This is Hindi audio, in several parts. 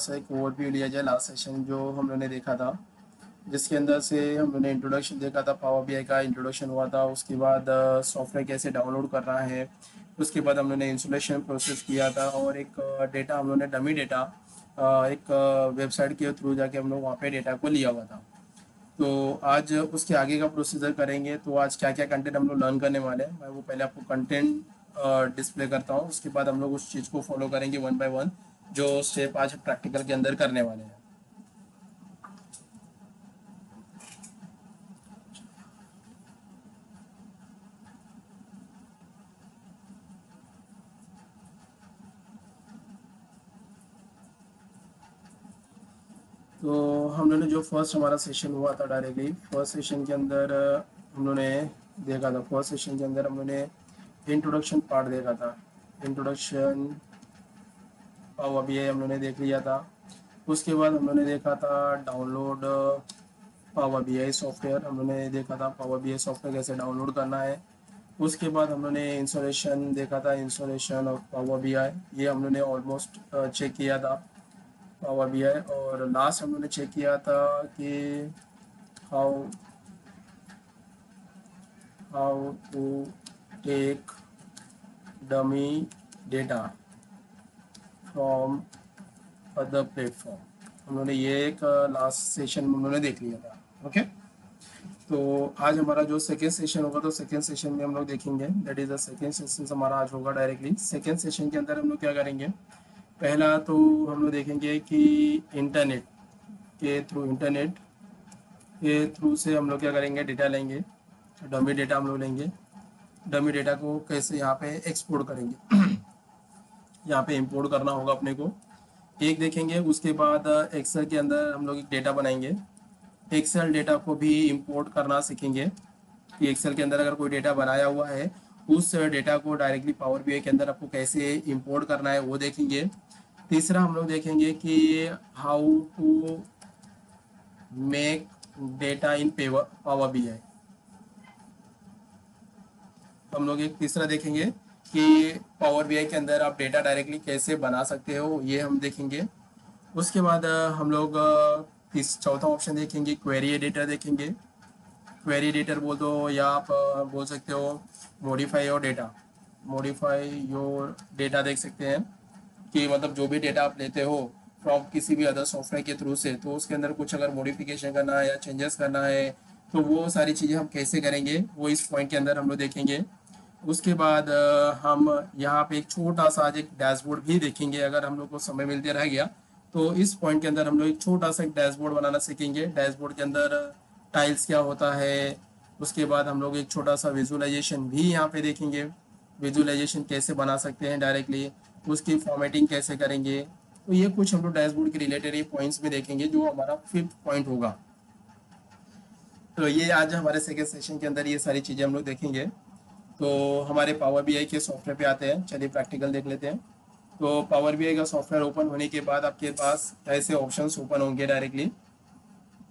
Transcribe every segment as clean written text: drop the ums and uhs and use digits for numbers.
सा एक ओवरव्यू लिया जाए लास्ट सेशन जो हम लोगों ने देखा था, जिसके अंदर से हम लोगों ने इंट्रोडक्शन देखा था, पावर बीआई का इंट्रोडक्शन हुआ था। उसके बाद सॉफ्टवेयर कैसे डाउनलोड करना है, उसके बाद हम लोगों ने इंस्टॉलेशन प्रोसेस किया था, और एक डेटा हम लोगों ने डमी डेटा एक वेबसाइट के थ्रू जाके हम लोग वहाँ पे डेटा को लिया हुआ था। तो आज उसके आगे का प्रोसीजर करेंगे। तो आज क्या क्या कंटेंट हम लोग लर्न करने वाले हैं, मैं वो पहले आपको कंटेंट डिस्प्ले करता हूँ, उसके बाद हम लोग उस चीज़ को फॉलो करेंगे वन बाय वन, जो स्टेप आज प्रैक्टिकल के अंदर करने वाले हैं। तो हम लोगों ने जो फर्स्ट हमारा सेशन हुआ था, डायरेक्टली फर्स्ट सेशन के अंदर हम लोगों ने देखा था, फर्स्ट सेशन के अंदर हम लोगों ने इंट्रोडक्शन पार्ट देखा था। इंट्रोडक्शन पावर बीआई हम लोगों ने देख लिया था। उसके बाद हम लोगों ने देखा था डाउनलोड पावर बीआई सॉफ्टवेयर, हम लोगों ने देखा था पावर बीआई सॉफ्टवेयर कैसे डाउनलोड करना है। उसके बाद हम लोगों ने इंस्टॉलेशन देखा था, इंस्टॉलेशन ऑफ पावर बीआई, ये हम लोगों ने ऑलमोस्ट चेक किया था पावर बीआई। और लास्ट हम लोगों ने चेक किया था कि how how to take dummy data from other platform, हम लोगों ने ये एक लास्ट सेशन में हम लोगों ने देख लिया था। ओके, तो आज हमारा जो सेकेंड सेशन होगा, तो सेकेंड सेशन में हम लोग देखेंगे, that is the second session हमारा आज होगा डायरेक्टली। सेकेंड सेशन के अंदर हम लोग क्या करेंगे, पहला तो हम लोग देखेंगे कि इंटरनेट के थ्रू से हम लोग क्या करेंगे, डेटा लेंगे, डमी डेटा हम लोग लेंगे, डमी डेटा को कैसे यहाँ पे एक्सपोर्ट करेंगे यहाँ पे इंपोर्ट करना होगा अपने को, एक देखेंगे। उसके बाद एक्सेल के अंदर हम लोग एक डेटा बनाएंगे, एक्सेल डेटा को भी इंपोर्ट करना सीखेंगे कि एक्सेल के अंदर अगर कोई डेटा बनाया हुआ है, उस डेटा को डायरेक्टली पावर बीआई के अंदर आपको कैसे इंपोर्ट करना है वो देखेंगे। तीसरा हम लोग देखेंगे कि how to make data in Power BI, हम लोग एक तीसरा देखेंगे कि पावर बीआई के अंदर आप डेटा डायरेक्टली कैसे बना सकते हो, ये हम देखेंगे। उसके बाद हम लोग चौथा ऑप्शन देखेंगे, क्वेरी एडिटर देखेंगे। क्वेरी एडिटर बोल दो, या आप बोल सकते हो मॉडिफाई योर डेटा देख सकते हैं कि मतलब जो भी डेटा आप लेते हो फ्रॉम किसी भी अदर सॉफ्टवेयर के थ्रू से, तो उसके अंदर कुछ अगर मॉडिफिकेशन करना है या चेंजेस करना है, तो वो सारी चीज़ें हम कैसे करेंगे वो इस पॉइंट के अंदर हम लोग देखेंगे। उसके बाद हम यहाँ पे एक छोटा सा आज एक डैशबोर्ड भी देखेंगे, अगर हम लोग को समय मिलते रह गया तो इस पॉइंट के अंदर हम लोग एक छोटा सा एक डैशबोर्ड बनाना सीखेंगे। डैशबोर्ड के अंदर टाइल्स क्या होता है, उसके बाद हम लोग एक छोटा सा विजुअलाइजेशन भी यहाँ पे देखेंगे, विजुअलाइजेशन कैसे बना सकते हैं डायरेक्टली, उसकी फॉर्मेटिंग कैसे करेंगे। तो ये कुछ हम लोग डैशबोर्ड के रिलेटेड ये पॉइंट्स में देखेंगे, जो हमारा फिफ्थ पॉइंट होगा। तो ये आज हमारे सेकेंड सेशन के अंदर ये सारी चीज़ें हम लोग देखेंगे। तो हमारे पावर बीआई के सॉफ्टवेयर पे आते हैं, चलिए प्रैक्टिकल देख लेते हैं। तो पावर बीआई का सॉफ्टवेयर ओपन होने के बाद आपके पास ऐसे ऑप्शंस ओपन होंगे डायरेक्टली।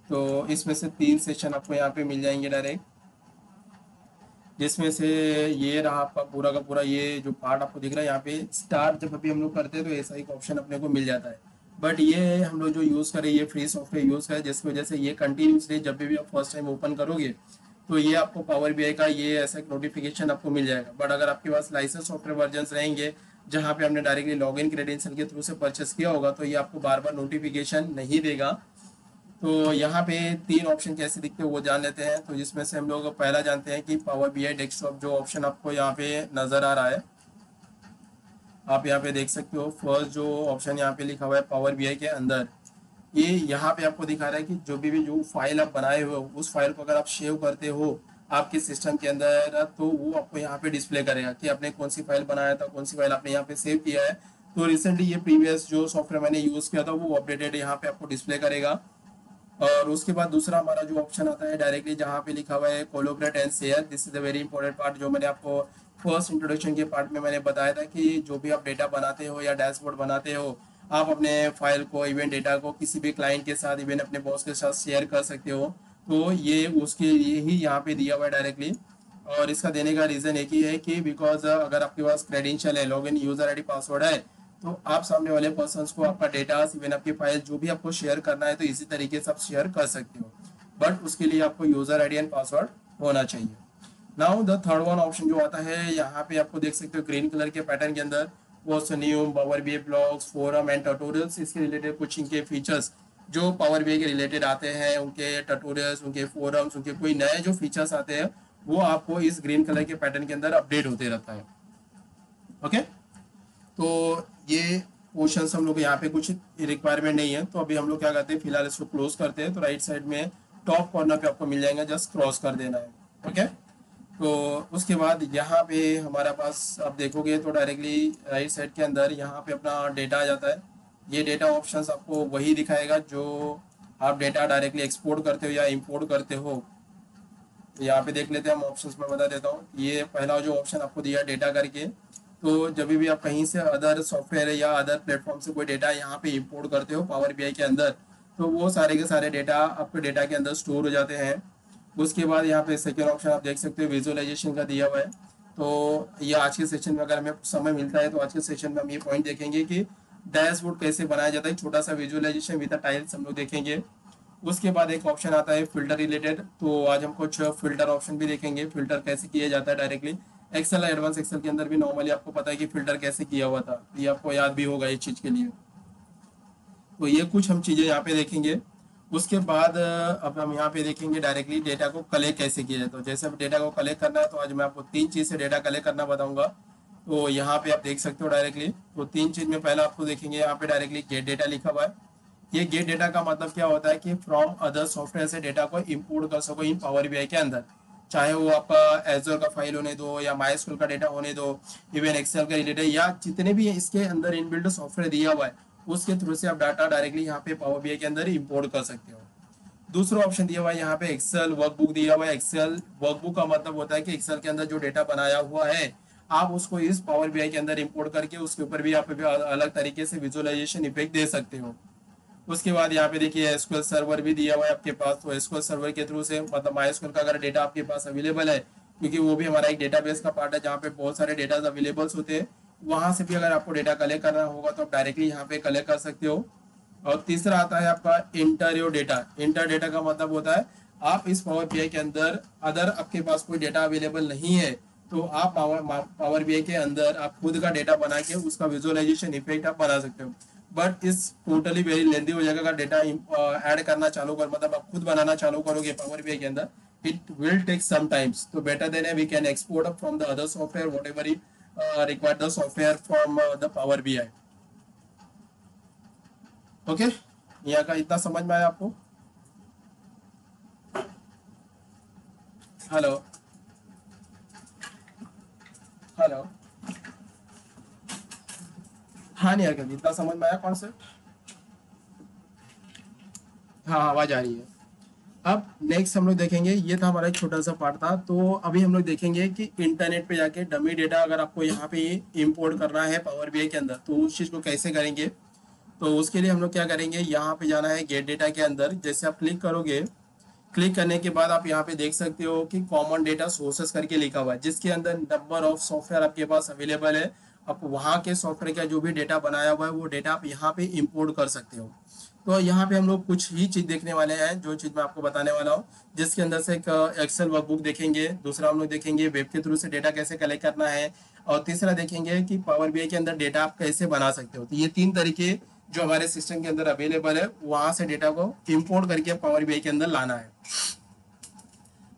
तो इसमें से 3 सेशन आपको यहाँ पे मिल जाएंगे डायरेक्ट, जिसमें से ये रहा आपका पूरा का पूरा ये जो पार्ट आपको दिख रहा है यहाँ पे स्टार्ट, जब अभी हम लोग करते हैं तो ऐसा एक ऑप्शन अपने को मिल जाता है। बट ये हम लोग जो यूज़ करें, ये फ्री सॉफ्टवेयर यूज़ करें, जिसकी वजह से ये कंटिन्यूसली जब भी आप फर्स्ट टाइम ओपन करोगे तो ये आपको पावर बीआई का ये ऐसा एक नोटिफिकेशन आपको मिल जाएगा। बट अगर आपके पास लाइसेंस सॉफ्टवेयर वर्जन रहेंगे, जहाँ पे हमने डायरेक्टली लॉगिन क्रेडेंशियल के थ्रू से परचेस किया होगा, तो ये आपको बार बार नोटिफिकेशन नहीं देगा। तो यहाँ पे 3 ऑप्शन कैसे दिखते हैं वो जान लेते हैं। तो जिसमें से हम लोग पहला जानते हैं कि पावर बीआई डेस्कटॉप, जो ऑप्शन आपको यहाँ पे नज़र आ रहा है, आप यहाँ पे देख सकते हो फर्स्ट जो ऑप्शन यहाँ पे लिखा हुआ है पावर बीआई के अंदर, ये यहाँ पे आपको दिखा रहा है कि जो फाइल आप बनाए हुए हो, उस फाइल को अगर आप सेव करते हो आपके सिस्टम के अंदर, तो वो आपको यहाँ पे डिस्प्ले करेगा कि आपने कौन सी फाइल बनाया था, कौन सी फाइल आपने यहाँ पे सेव किया है। तो रिसेंटली ये प्रीवियस जो सॉफ्टवेयर मैंने यूज़ किया था वो अपडेटेड यहाँ पे आपको डिस्प्ले करेगा। और उसके बाद दूसरा हमारा जो ऑप्शन आता है डायरेक्टली, जहाँ पे लिखा हुआ है collaborate and share, this is a very important part, जो मैंने आपको फर्स्ट इंट्रोडक्शन के पार्ट में मैंने बताया था कि जो भी आप डेटा बनाते हो या डैशबोर्ड बनाते हो, आप अपने फाइल को, इवन डेटा को किसी भी क्लाइंट के साथ, इवन अपने बॉस के साथ शेयर कर सकते हो। तो ये उसके लिए ही यहाँ पे दिया हुआ है डायरेक्टली। और इसका देने का रीज़न एक ही है कि बिकॉज अगर आपके पास क्रेडेंशियल है, लॉगिन यूज़र आईडी पासवर्ड है, तो आप सामने वाले पर्सन को आपका डेटा, इवन आपकी फाइल जो भी आपको शेयर करना है तो इसी तरीके से आप शेयर कर सकते हो, बट उसके लिए आपको यूजर आईडी एंड पासवर्ड होना चाहिए। Now the third one option जो आता है, यहाँ पे आपको देख सकते हो ग्रीन कलर के पैटर्न के अंदर, वो new power BI blogs, forum and tutorials, इसके रिलेटेड कुछ इनके फीचर्स जो पावर बीआई के रिलेटेड आते हैं, उनके ट्यूटोरियल्स, उनके फोरम्स, उनके कोई नए जो फीचर्स आते हैं वो आपको इस ग्रीन कलर के पैटर्न के अंदर अपडेट होते रहता है। ओके, तो ये पोर्शन हम लोग यहाँ पे कुछ रिक्वायरमेंट नहीं है, तो अभी हम लोग क्या करते हैं, फिलहाल इसको क्लोज करते हैं। तो राइट साइड में टॉप कॉर्नर पे आपको मिल जाएगा, जस्ट क्रॉस कर देना है। ओके, तो उसके बाद यहाँ पे हमारा पास आप देखोगे तो डायरेक्टली राइट साइड के अंदर यहाँ पे अपना डेटा आ जाता है। ये डेटा ऑप्शंस आपको वही दिखाएगा जो आप डेटा डायरेक्टली एक्सपोर्ट करते हो या इंपोर्ट करते हो। तो यहाँ पे देख लेते हैं हम, ऑप्शंस में बता देता हूँ। ये पहला जो ऑप्शन आपको दिया डेटा करके, तो जब भी आप कहीं से अदर सॉफ्टवेयर या अदर प्लेटफॉर्म से कोई डेटा यहाँ पे इंपोर्ट करते हो पावर बीआई के अंदर, तो वो सारे के सारे डेटा आपके डेटा के अंदर स्टोर हो जाते हैं। उसके बाद यहाँ पे सेकेंड ऑप्शन आप देख सकते हो विजुअलाइजेशन का दिया हुआ है। तो ये आज के सेशन में अगर हमें समय मिलता है तो आज के सेशन में हम ये पॉइंट देखेंगे कि डैशबोर्ड कैसे बनाया जाता है, छोटा सा विजुअलाइजेशन विद टाइल्स हम लोग देखेंगे। उसके बाद एक ऑप्शन आता है फिल्टर रिलेटेड, तो आज हम कुछ फिल्टर ऑप्शन भी देखेंगे, फिल्टर कैसे किया जाता है डायरेक्टली एक्सेल, एडवांस एक्सेल के अंदर भी नॉर्मली आपको पता है कि फिल्टर कैसे किया हुआ था, ये आपको याद भी होगा इस चीज के लिए। तो ये कुछ हम चीजें यहाँ पे देखेंगे। उसके बाद अब हम यहाँ पे देखेंगे डायरेक्टली डेटा को कलेक्ट कैसे किया जाता है। तो जैसे अब डेटा को कलेक्ट करना है, तो आज मैं आपको 3 चीज से डेटा कलेक्ट करना बताऊंगा। तो यहाँ पे आप देख सकते हो डायरेक्टली, तो 3 चीज में पहला आपको देखेंगे यहाँ पे डायरेक्टली गेट डेटा लिखा हुआ है। ये गेट डेटा का मतलब क्या होता है कि फ्रॉम अदर सॉफ्टवेयर से डेटा को इंपोर्ट कर सको इन पावर बीआई के अंदर, चाहे वो आपका एजोर का फाइल होने दो या माइस्क्यूएल का डेटा होने दो, इवन एक्सेल का रिलेटेड या जितने भी इसके अंदर इनबिल्ट सॉफ्टवेयर दिया हुआ है उसके थ्रू से आप डाटा डायरेक्टली यहाँ पे पावर बीआई के अंदर इंपोर्ट कर सकते हो। दूसरा ऑप्शन दिया हुआ है यहाँ पे एक्सेल वर्कबुक दिया हुआ है। एक्सेल वर्कबुक का मतलब होता है कि एक्सेल के अंदर जो डेटा बनाया हुआ है आप उसको इस पावर बीआई के अंदर इंपोर्ट करके उसके ऊपर भी आप अलग तरीके से विजुअलाइजेशन इफेक्ट दे सकते हो। उसके बाद यहाँ पे देखिए एसक्यूएल सर्वर भी दिया हुआ है आपके पास, तो एसक्यूएल सर्वर के थ्रू से मतलब माइस्क्यूएल का अगर डेटा आपके पास अवेलेबल है, क्योंकि वो भी हमारा एक डेटाबेस का पार्ट है जहाँ पे बहुत सारे डेटा अवेलेबल होते हैं, वहां से भी अगर आपको डेटा कलेक्ट करना होगा तो आप डायरेक्टली यहाँ पे कलेक्ट कर सकते हो। और तीसरा आता है आपका inter your data. Inter data का मतलब होता है आप इस पावर बीआई के अंदर अगर आपके पास कोई डेटा अवेलेबल नहीं है तो आप पावर बीआई के अंदर आप खुद का डेटा बना के उसका विजुअलाइजेशन इफेक्ट आप बना सकते हो। बट इस टोटली वेरी लेंदी हो जाएगा अगर डेटा ऐड करना चालू कर, मतलब आप खुद बनाना चालू करोगे पावर बीआई के अंदर, it will take some times. तो better than we can export from the other software whatever require the software from the power BI. Okay, यहाँ का इतना समझ में आया आपको? हेलो हेलो, हाँ नहीं यार, इतना समझ में आया कॉन्सेप्ट? हाँ हाँ, आवाज आ रही है। अब नेक्स्ट हम लोग देखेंगे, ये था हमारा एक छोटा सा पार्ट था। तो अभी हम लोग देखेंगे कि इंटरनेट पे जाके डमी डेटा अगर आपको यहाँ पे इंपोर्ट करना है पावर बीआई के अंदर तो उस चीज़ को कैसे करेंगे। तो उसके लिए हम लोग क्या करेंगे, यहाँ पे जाना है गेट डेटा के अंदर। जैसे आप क्लिक करोगे, क्लिक करने के बाद आप यहाँ पे देख सकते हो कि कॉमन डेटा सोर्सेस करके लिखा हुआ है, जिसके अंदर नंबर ऑफ सॉफ्टवेयर आपके पास अवेलेबल है। आप वहाँ के सॉफ्टवेयर का जो भी डेटा बनाया हुआ है वो डेटा आप यहाँ पे इंपोर्ट कर सकते हो। तो यहाँ पे हम लोग कुछ ही चीज देखने वाले हैं, जो चीज मैं आपको बताने वाला हूँ, जिसके अंदर से एक एक्सेल वर्कबुक देखेंगे, दूसरा हम लोग देखेंगे वेब के थ्रू से डेटा कैसे कलेक्ट करना है, और तीसरा देखेंगे कि पावर बीआई के अंदर डेटा आप कैसे बना सकते हो। तो ये 3 तरीके जो हमारे सिस्टम के अंदर अवेलेबल है वहां से डेटा को इंपोर्ट करके पावर बीआई के अंदर लाना है।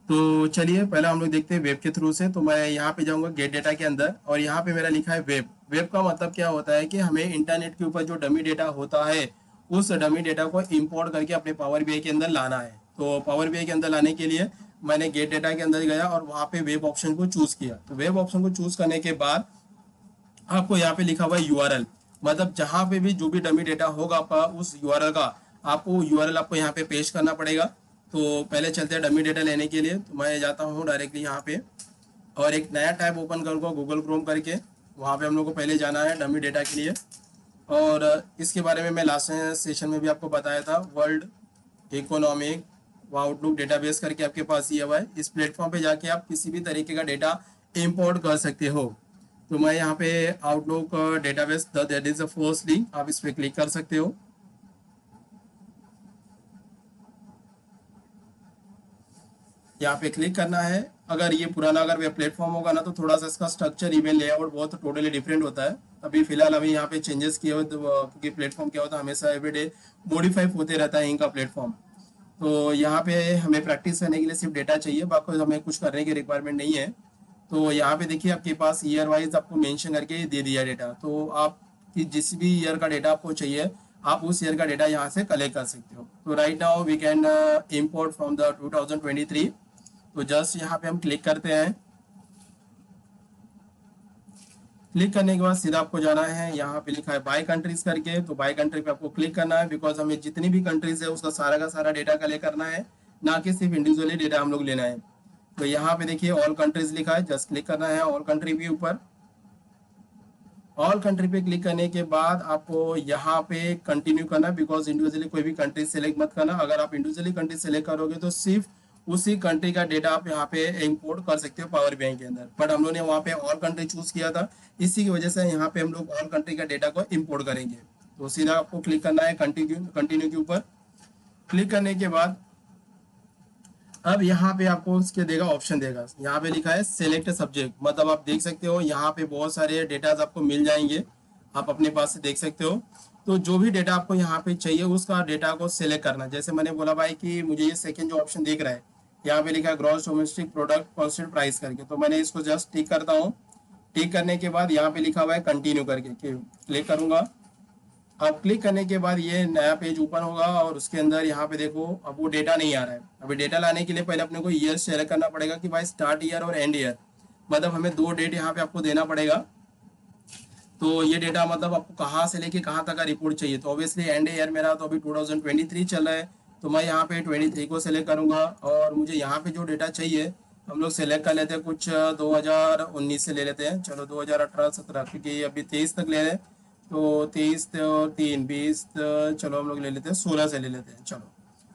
तो चलिए पहले हम लोग देखते हैं वेब के थ्रू से। तो मैं यहाँ पे जाऊंगा गेट डेटा के अंदर और यहाँ पे मेरा लिखा है वेब। वेब का मतलब क्या होता है कि हमें इंटरनेट के ऊपर जो डमी डेटा होता है उस डमी डेटा को इंपोर्ट करके अपने पावर बीआई के अंदर लाना है। तो पावर बीआई के अंदर लाने के लिए मैंने गेट डेटा के अंदर गया और वहाँ पे वेब ऑप्शन को चूज किया। तो वेब ऑप्शन को चूज करने के बाद आपको यहाँ पे लिखा हुआ है यूआरएल, मतलब जहाँ पे भी जो भी डमी डेटा होगा आपका उस यूआरएल का आपको यूआरएल आपको यहाँ पे पेस्ट करना पड़ेगा। तो पहले चलते हैं डमी डेटा लेने के लिए। तो मैं जाता हूँ डायरेक्टली यहाँ पे और एक नया टैब ओपन करूँगा गूगल क्रोम करके। वहाँ पे हम लोग को पहले जाना है डमी डेटा के लिए, और इसके बारे में मैं लास्ट सेशन में भी आपको बताया था। वर्ल्ड इकोनॉमिक आउटलुक डेटाबेस करके आपके पास ये हुआ है। इस प्लेटफॉर्म पे जाके आप किसी भी तरीके का डेटा इंपोर्ट कर सकते हो। तो मैं यहाँ पे outlook database that is the first link, आप इस पर क्लिक कर सकते हो। यहाँ पे क्लिक करना है। अगर ये पुराना अगर वेब प्लेटफॉर्म होगा ना तो थोड़ा सा इसका स्ट्रक्चर ईमेल लेआउट बहुत टोटली डिफरेंट होता है। अभी फिलहाल अभी यहाँ पे चेंजेस किए हुए क्योंकि प्लेटफॉर्म क्या होता है, हमेशा एवरीडे मॉडिफाई होते रहता है इनका प्लेटफॉर्म। तो यहाँ पे हमें प्रैक्टिस करने के लिए सिर्फ डेटा चाहिए, बाकी हमें कुछ करने की रिक्वायरमेंट नहीं है। तो यहाँ पे देखिए आपके पास ईयर वाइज आपको मेंशन करके दे दिया डेटा, तो आप कि जिस भी ईयर का डेटा आपको चाहिए आप उस ईयर का डेटा यहाँ से कलेक्ट कर सकते हो। तो right now we can import from the 2023। तो जस्ट यहाँ पे हम क्लिक करते हैं। क्लिक करने के बाद सीधा आपको जाना है, यहाँ पे लिखा है बाय कंट्रीज करके, तो बाय कंट्री पे आपको क्लिक करना है, बिकॉज हमें जितनी भी कंट्रीज है उसका सारा का सारा डेटा कलेक्ट करना है, ना कि सिर्फ इंडिविजुअली डेटा हम लोग लेना है। तो यहाँ पे देखिए ऑल कंट्रीज लिखा है, जस्ट क्लिक करना है ऑल कंट्री के ऊपर। ऑल कंट्री पे क्लिक करने के बाद आपको यहाँ पे कंटिन्यू करना है, बिकॉज इंडिविजुअली कोई भी कंट्री सेलेक्ट मत करना। अगर आप इंडिविजुअली कंट्री सेलेक्ट करोगे तो सिर्फ उसी कंट्री का डेटा आप यहाँ पे इंपोर्ट कर सकते हो पावर बीआई के अंदर, बट हम लोग ने वहाँ पे ऑल कंट्री चूज किया था, इसी की वजह से यहाँ पे हम लोग ऑल कंट्री का डेटा को इंपोर्ट करेंगे। तो सीधा आपको क्लिक करना है कंटिन्यू कंटिन्यू के ऊपर। क्लिक करने के बाद अब यहाँ पे आपको उसके देगा ऑप्शन देगा, यहाँ पे लिखा है सेलेक्ट सब्जेक्ट, मतलब आप देख सकते हो यहाँ पे बहुत सारे डेटाज आपको मिल जाएंगे, आप अपने पास से देख सकते हो। तो जो भी डेटा आपको यहाँ पे चाहिए उसका डेटा को सिलेक्ट करना। जैसे मैंने बोला भाई कि मुझे ये सेकंड जो ऑप्शन दिख रहा है, यहाँ पे लिखा है gross domestic product constant price करके, तो मैंने इसको जस्ट टिक करता हूँ। टिक करने के बाद यहाँ पे लिखा हुआ है कंटिन्यू करके, क्लिक करूंगा। अब क्लिक करने के बाद ये नया पेज ओपन होगा और उसके अंदर यहाँ पे देखो अब वो डेटा नहीं आ रहा है। अभी डेटा लाने के लिए पहले अपने को ईयर सेलेक्ट करना पड़ेगा कि भाई स्टार्ट ईयर और एंड ईयर, मतलब हमें दो डेट यहाँ पे आपको देना पड़ेगा। तो ये डेटा मतलब आपको कहाँ से लेके कहाँ तक का रिपोर्ट चाहिए, तो ऑब्वियसली एंड ईयर मेरा तो अभी 2023 चल रहा है, तो मैं यहाँ पे 23 को सेलेक्ट करूंगा। और मुझे यहाँ पे जो डेटा चाहिए हम लोग सेलेक्ट कर लेते हैं कुछ 2019 से ले लेते हैं, चलो 2018-17 क्योंकि अभी 23 तक ले रहे हैं। तो 23 और 3 20, चलो हम लोग ले लेते हैं 16 से ले लेते हैं, चलो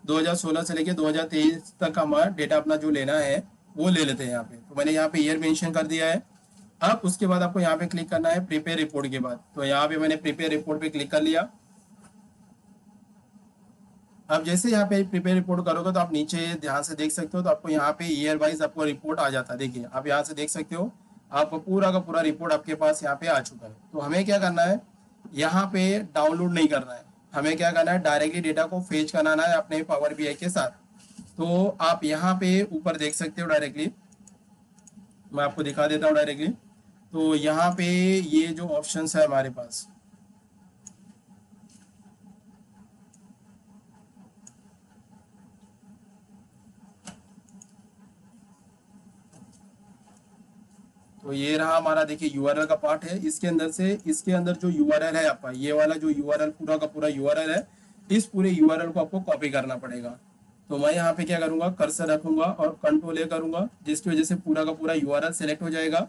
2016 से लेके 2023 तक हमारा डेटा अपना जो लेना है वो ले लेते हैं यहाँ पे। तो मैंने यहाँ पे ईयर मेंशन कर दिया है। अब उसके बाद आपको यहाँ पे क्लिक करना है प्रिपेयर रिपोर्ट के बाद, तो यहाँ पे मैंने प्रिपेयर रिपोर्ट पे क्लिक कर लिया। अब जैसे यहाँ पे प्रिपेयर रिपोर्ट करोगे तो आप नीचे ध्यान से देख सकते हो, तो आपको यहाँ पे ईयर वाइज आपको रिपोर्ट आ जाता है। देखिए आप यहाँ से देख सकते हो, आपको पूरा का पूरा रिपोर्ट आपके पास यहाँ पे आ चुका है। तो हमें क्या करना है, यहाँ पे डाउनलोड नहीं करना है, हमें क्या करना है डायरेक्टली डेटा को फेच कराना है अपने पावर बीआई के साथ। तो आप यहाँ पे ऊपर देख सकते हो डायरेक्टली, मैं आपको दिखा देता हूँ डायरेक्टली। तो यहाँ पे ये जो ऑप्शंस है हमारे पास, तो ये रहा हमारा, देखिए यूआरएल का पार्ट है, इसके अंदर से इसके अंदर जो यूआरएल है आपका ये वाला जो यूआरएल पूरा का पूरा यूआरएल है, इस पूरे यूआरएल को आपको कॉपी करना पड़ेगा। तो मैं यहाँ पे क्या करूंगा, कर्सर रखूंगा और कंट्रोल ए करूंगा, जिसकी वजह से पूरा का पूरा यूआरएल सेलेक्ट हो जाएगा।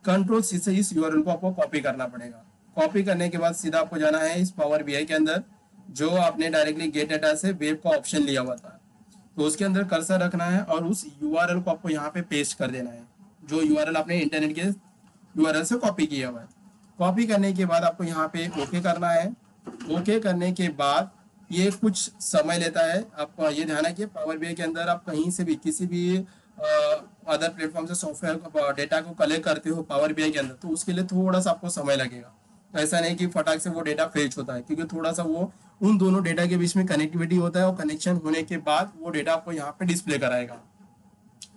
कंट्रोल सी से इस यूआरएल को आपको कॉपी करना पड़ेगा। कॉपी करने के बाद सीधा आपको जाना है इस पावर बीआई के अंदर, जो आपने डायरेक्टली गेट डाटा से वेब का ऑप्शन लिया हुआ था, तो उसके अंदर कर्सर रखना है और उस यूआरएल को आपको यहाँ पे पेस्ट कर देना है, जो यूआरएल आपने इंटरनेट के यूआरएल से कॉपी किया हुआ है। कॉपी करने के बाद आपको यहाँ पे ओके करना है। ओके करने के बाद ये कुछ समय लेता है, आपको ये ध्यान है कि पावर बीआई के अंदर आप कहीं से भी किसी भी अदर प्लेटफॉर्म से सॉफ्टवेयर डेटा को कलेक्ट करते हो पावर बीआई के अंदर, तो उसके लिए थोड़ा सा आपको समय लगेगा। तो ऐसा नहीं कि फटाक से वो डेटा फेच होता है, क्योंकि थोड़ा सा वो उन दोनों डेटा के बीच में कनेक्टिविटी होता है और कनेक्शन होने के बाद वो डेटा आपको यहाँ पे डिस्प्ले कराएगा।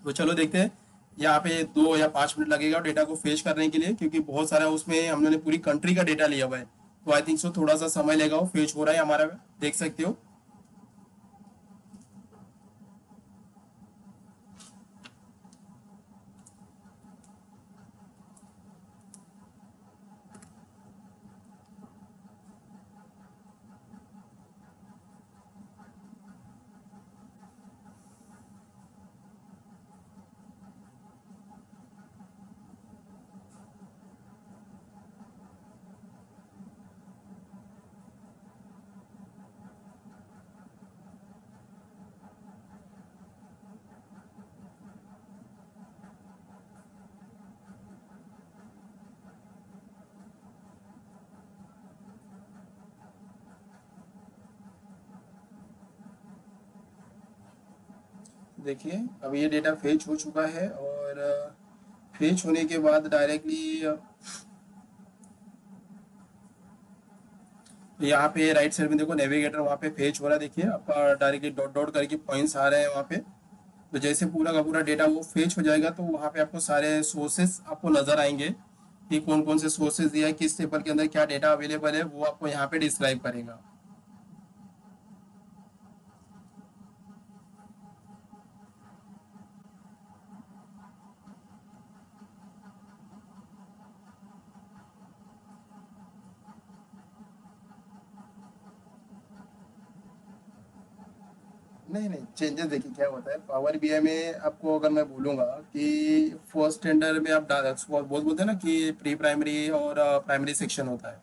तो चलो देखते हैं, यहाँ पे 2 या 5 मिनट लगेगा डेटा को फेच करने के लिए, क्योंकि बहुत सारा उसमें हम लोगों ने पूरी कंट्री का डेटा लिया हुआ है, तो आई थिंक सो थोड़ा सा समय लेगा, वो फेच हो रहा है हमारा, देख सकते हो। देखिए अब ये डेटा फेच हो चुका है, और फेच होने के बाद डायरेक्टली यहाँ पे राइट साइड में देखो नेविगेटर वहाँ पे फेच हो रहा है। देखिए आपका डायरेक्टली डॉट डॉट करके पॉइंट्स आ रहे हैं वहाँ पे। तो जैसे पूरा का पूरा डेटा वो फेच हो जाएगा तो वहाँ पे आपको सारे सोर्सेस आपको नजर आएंगे कि कौन कौन से सोर्सेज दिया है, किस टेबल के अंदर क्या डेटा अवेलेबल है, वो आपको यहाँ पे डिस्क्राइब करेगा। नहीं नहीं, चेंजेस देखिए क्या होता है पावर बीआई में। आपको अगर मैं बोलूंगा कि फर्स्ट स्टैंडर्ड में आप बहुत बोलते हैं ना कि प्री प्राइमरी और प्राइमरी सेक्शन होता है।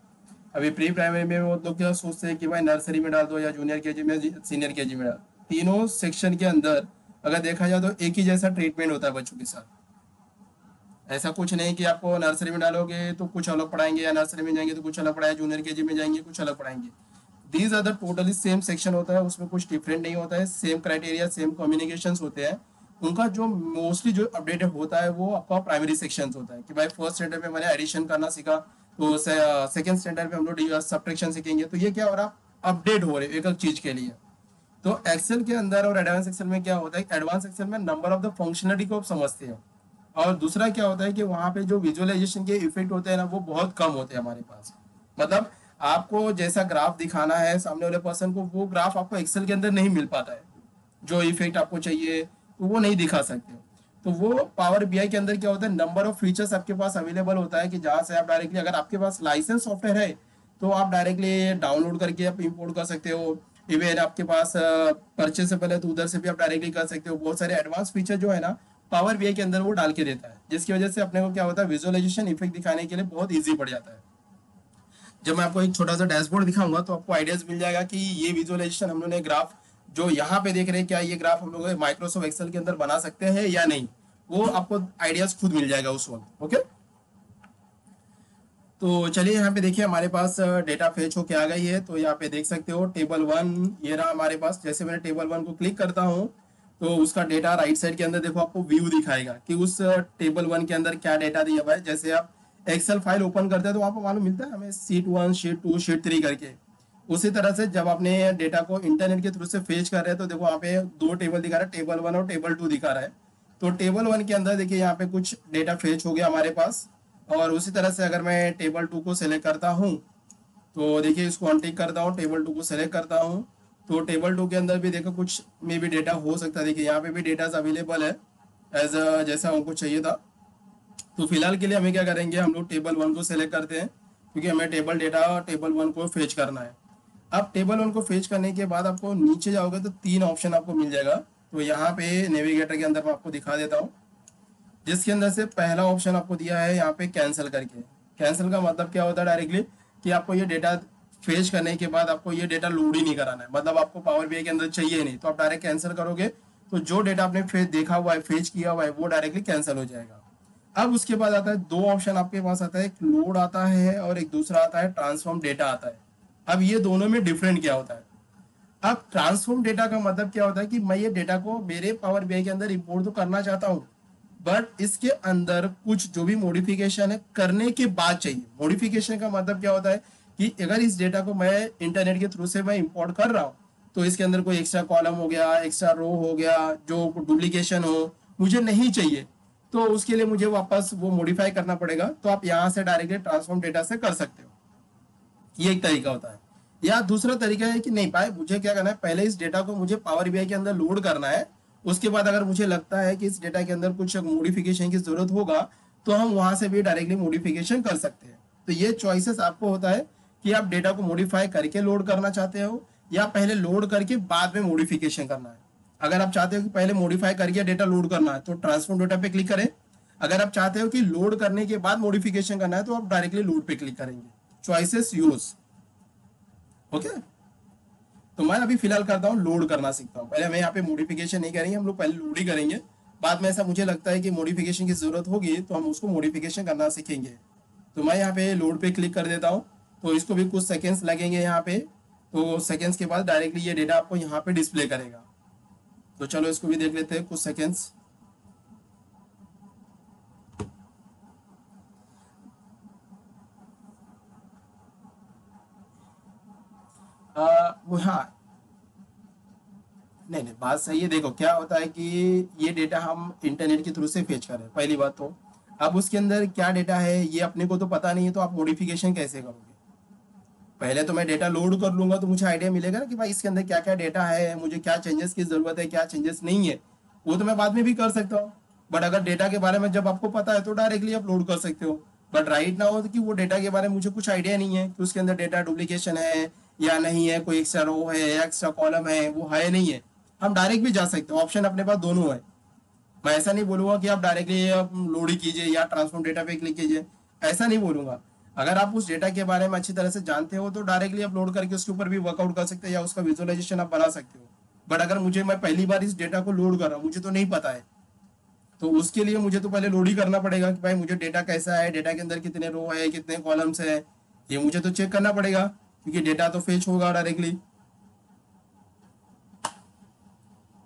अभी प्री प्राइमरी में वो लोग क्या सोचते हैं कि भाई नर्सरी में डाल दो या जूनियर केजी में, सीनियर केजी में डाल। तीनों सेक्शन के अंदर अगर देखा जाए तो एक ही जैसा ट्रीटमेंट होता है बच्चों के साथ। ऐसा कुछ नहीं कि आपको नर्सरी में डालोगे तो कुछ अलग पढ़ाएंगे, या नर्सरी में जाएंगे तो कुछ अलग पढ़ाएंगे, जूनियर केजी में जाएंगे कुछ अलग पढ़ाएंगे। These are the totally same section होता है, उसमें कुछ डिफरेंट नहीं होता है, सेम क्राइटेरिया सेम कम्युनिकेशंस होते हैं। उनका जो मोस्टली जो अपडेट होता है वो आपका प्राइमरी सेक्शन होता है कि भाई फर्स्ट स्टैंडर्ड में मैंने एडिशन करना सीखा, तो सेकंड स्टैंडर्ड में हम लोग सब्ट्रैक्शन सीखेंगे। तो ये क्या हो रहा है, अपडेट हो रहे एक एक चीज के लिए। तो एक्सेल के अंदर और एडवांस एक्सेल में क्या होता है, एडवांस एक्सेल में नंबर ऑफ द फंक्शनलिटी को आप समझते हो, और दूसरा क्या होता है कि वहां पे जो विजुअलाइजेशन के इफेक्ट होते हैं ना वो बहुत कम होते हैं हमारे पास। मतलब आपको जैसा ग्राफ दिखाना है सामने वाले पर्सन को, वो ग्राफ आपको एक्सेल के अंदर नहीं मिल पाता है। जो इफेक्ट आपको चाहिए तो वो नहीं दिखा सकते। तो वो पावर बीआई के अंदर क्या होता है, नंबर ऑफ फीचर्स आपके पास अवेलेबल होता है कि जहां से आप डायरेक्टली, अगर आपके पास लाइसेंस सॉफ्टवेयर है तो आप डायरेक्टली डाउनलोड करके आप इंपोर्ट कर सकते हो। इवन आपके पास परचेज से पहले तो उधर से भी आप डायरेक्टली कर सकते हो। बहुत सारे एडवांस फीचर जो है ना पावर बीआई के अंदर वो डाल के देता है, जिसकी वजह से अपने को क्या होता है, विजुअलाइजेशन इफेक्ट दिखाने के लिए बहुत ईजी पड़ जाता है। जब मैं आपको एक छोटा सा डैशबोर्ड दिखाऊंगा तो आपको आइडियाज मिल जाएगा कि ये विजुअलाइजेशन हम लोग ने ग्राफ जो यहाँ पे देख रहे हैं, क्या ये ग्राफ हम लोग माइक्रोसॉफ्ट एक्सेल के अंदर बना सकते हैं या नहीं। वो आपको आइडियाज खुद मिल जाएगा उस वक्त। ओके, तो चलिए यहाँ पे देखिए हमारे पास डेटा फेच होके आ गई है। तो यहाँ पे देख सकते हो टेबल वन ये रहा हमारे पास। जैसे मैंने टेबल वन को क्लिक करता हूँ तो उसका डेटा राइट साइड के अंदर देखो आपको व्यू दिखाएगा कि उस टेबल वन के अंदर क्या डेटा दिया हुआ है। जैसे आप एक्सेल फाइल ओपन करते हैं तो वहाँ पर मालूम मिलता है हमें sheet one, sheet two, sheet three करके। उसी तरह से जब आपने डेटा को इंटरनेट के थ्रू से फेच कर रहे हैं तो देखो वहाँ पे दो टेबल दिखा रहा है, टेबल वन और टेबल टू दिखा रहा है। तो टेबल वन के अंदर देखिए यहाँ पे कुछ डेटा फेच हो गया हमारे पास। और उसी तरह से अगर मैं टेबल टू को सेलेक्ट करता हूँ तो देखिए इसको अनटिक करता हूँ, टेबल टू को सेलेक्ट करता हूँ तो टेबल टू के अंदर भी देखो कुछ में भी डेटा हो सकता है। देखिए यहाँ पे भी डेटा अवेलेबल है एज जैसा हमको चाहिए था। तो फिलहाल के लिए हमें क्या करेंगे, हम लोग टेबल वन को सेलेक्ट करते हैं क्योंकि हमें टेबल वन को फेच करना है। अब टेबल वन को फेच करने के बाद आपको नीचे जाओगे तो तीन ऑप्शन आपको मिल जाएगा। तो यहाँ पे नेविगेटर के अंदर मैं आपको दिखा देता हूँ, जिसके अंदर से पहला ऑप्शन आपको दिया है यहाँ पे कैंसिल करके। कैंसिल का मतलब क्या होता है, डायरेक्टली कि आपको ये डेटा फेच करने के बाद आपको ये डेटा लोड ही नहीं कराना है, मतलब आपको पावर बीआई के अंदर चाहिए नहीं, तो आप डायरेक्ट कैंसिल करोगे तो जो डेटा आपने फेच देखा हुआ है, फेच किया हुआ है, वो डायरेक्टली कैंसिल हो जाएगा। अब उसके बाद आता है दो ऑप्शन आपके पास आता है, एक लोड आता है और एक दूसरा आता है ट्रांसफॉर्म डेटा आता है। अब ये दोनों में डिफरेंट क्या होता है, अब ट्रांसफॉर्म डेटा का मतलब क्या होता है कि मैं ये डेटा को मेरे पावर बीआई के अंदर इंपोर्ट तो करना चाहता हूँ, बट इसके अंदर कुछ जो भी मॉडिफिकेशन है करने के बाद चाहिए। मॉडिफिकेशन का मतलब क्या होता है कि अगर इस डेटा को मैं इंटरनेट के थ्रू से मैं इंपोर्ट कर रहा हूँ तो इसके अंदर कोई एक्स्ट्रा कॉलम हो गया, एक्स्ट्रा रो हो गया, जो डुप्लीकेशन हो मुझे नहीं चाहिए, तो उसके लिए मुझे वापस वो मॉडिफाई करना पड़ेगा। तो आप यहाँ से डायरेक्टली ट्रांसफॉर्म डेटा से कर सकते हो, ये एक तरीका होता है। या दूसरा तरीका है कि नहीं भाई मुझे क्या करना है, पहले इस डेटा को मुझे पावर बीआई के अंदर लोड करना है, उसके बाद अगर मुझे लगता है कि इस डेटा के अंदर कुछ मॉडिफिकेशन की जरूरत होगा तो हम वहां से भी डायरेक्टली मॉडिफिकेशन कर सकते हैं। तो ये चॉइसेस आपको होता है कि आप डेटा को मॉडिफाई करके लोड करना चाहते हो या पहले लोड करके बाद में मॉडिफिकेशन करना है। अगर आप चाहते हो कि पहले मॉडिफाई करके डेटा लोड करना है तो ट्रांसफॉर्म डेटा पे क्लिक करें। अगर आप चाहते हो कि लोड करने के बाद मॉडिफिकेशन करना है तो आप डायरेक्टली लोड पे क्लिक करेंगे। Choices use. ओके, तो मैं अभी फिलहाल करता हूँ लोड करना सीखता हूँ। पहले हमें यहाँ पे मॉडिफिकेशन नहीं करेंगे, हम लोग पहले लोड ही करेंगे। बाद में ऐसा मुझे लगता है कि मॉडिफिकेशन की जरूरत होगी तो हम उसको मॉडिफिकेशन करना सीखेंगे। तो मैं यहाँ पे लोड पे क्लिक कर देता हूँ, तो इसको भी कुछ सेकेंड्स लगेंगे यहाँ पे। तो सेकेंड्स के बाद डायरेक्टली ये डेटा आपको यहाँ पे डिस्प्ले करेगा। तो चलो इसको भी देख लेते हैं कुछ सेकेंड्स। वो हाँ, नहीं नहीं, बात सही है। देखो क्या होता है कि ये डेटा हम इंटरनेट के थ्रू से फेच कर रहे हैं, पहली बात तो। अब उसके अंदर क्या डेटा है ये अपने को तो पता नहीं है, तो आप मॉडिफिकेशन कैसे करोगे? पहले तो मैं डेटा लोड कर लूंगा तो मुझे आइडिया मिलेगा ना कि भाई इसके अंदर क्या क्या डेटा है, मुझे क्या चेंजेस की जरूरत है, क्या चेंजेस नहीं है। वो तो मैं बाद में भी कर सकता हूँ। बट अगर डेटा के बारे में जब आपको पता है तो डायरेक्टली आप लोड कर सकते हो। बट राइट ना हो कि वो डेटा के बारे में मुझे कुछ आइडिया नहीं है कि उसके अंदर डेटा डुप्लीकेशन है या नहीं है, कोई एक्स्ट्रा रो है या एक्स्ट्रा कॉलम है, वो है नहीं है। हम डायरेक्ट भी जा सकते हो, ऑप्शन अपने पास दोनों है। मैं ऐसा नहीं बोलूंगा कि आप डायरेक्टली आप लोड ही कीजिए या ट्रांसफॉर्म डेटा पे क्लिक कीजिए, ऐसा नहीं बोलूंगा। अगर आप उस डेटा के बारे में अच्छी तरह से जानते हो तो डायरेक्टली आप लोड करके उसके ऊपर भी वर्कआउट कर सकते हो या उसका विजुअलाइजेशन आप बना सकते हो। बट अगर मैं पहली बार इस डेटा को लोड कर रहा हूँ, मुझे तो नहीं पता है, तो उसके लिए मुझे तो पहले लोड ही करना पड़ेगा कि भाई मुझे डेटा कैसा है, डेटा के अंदर कितने रो है, कितने कॉलम्स है, ये मुझे तो चेक करना पड़ेगा क्योंकि डेटा तो फेच होगा डायरेक्टली।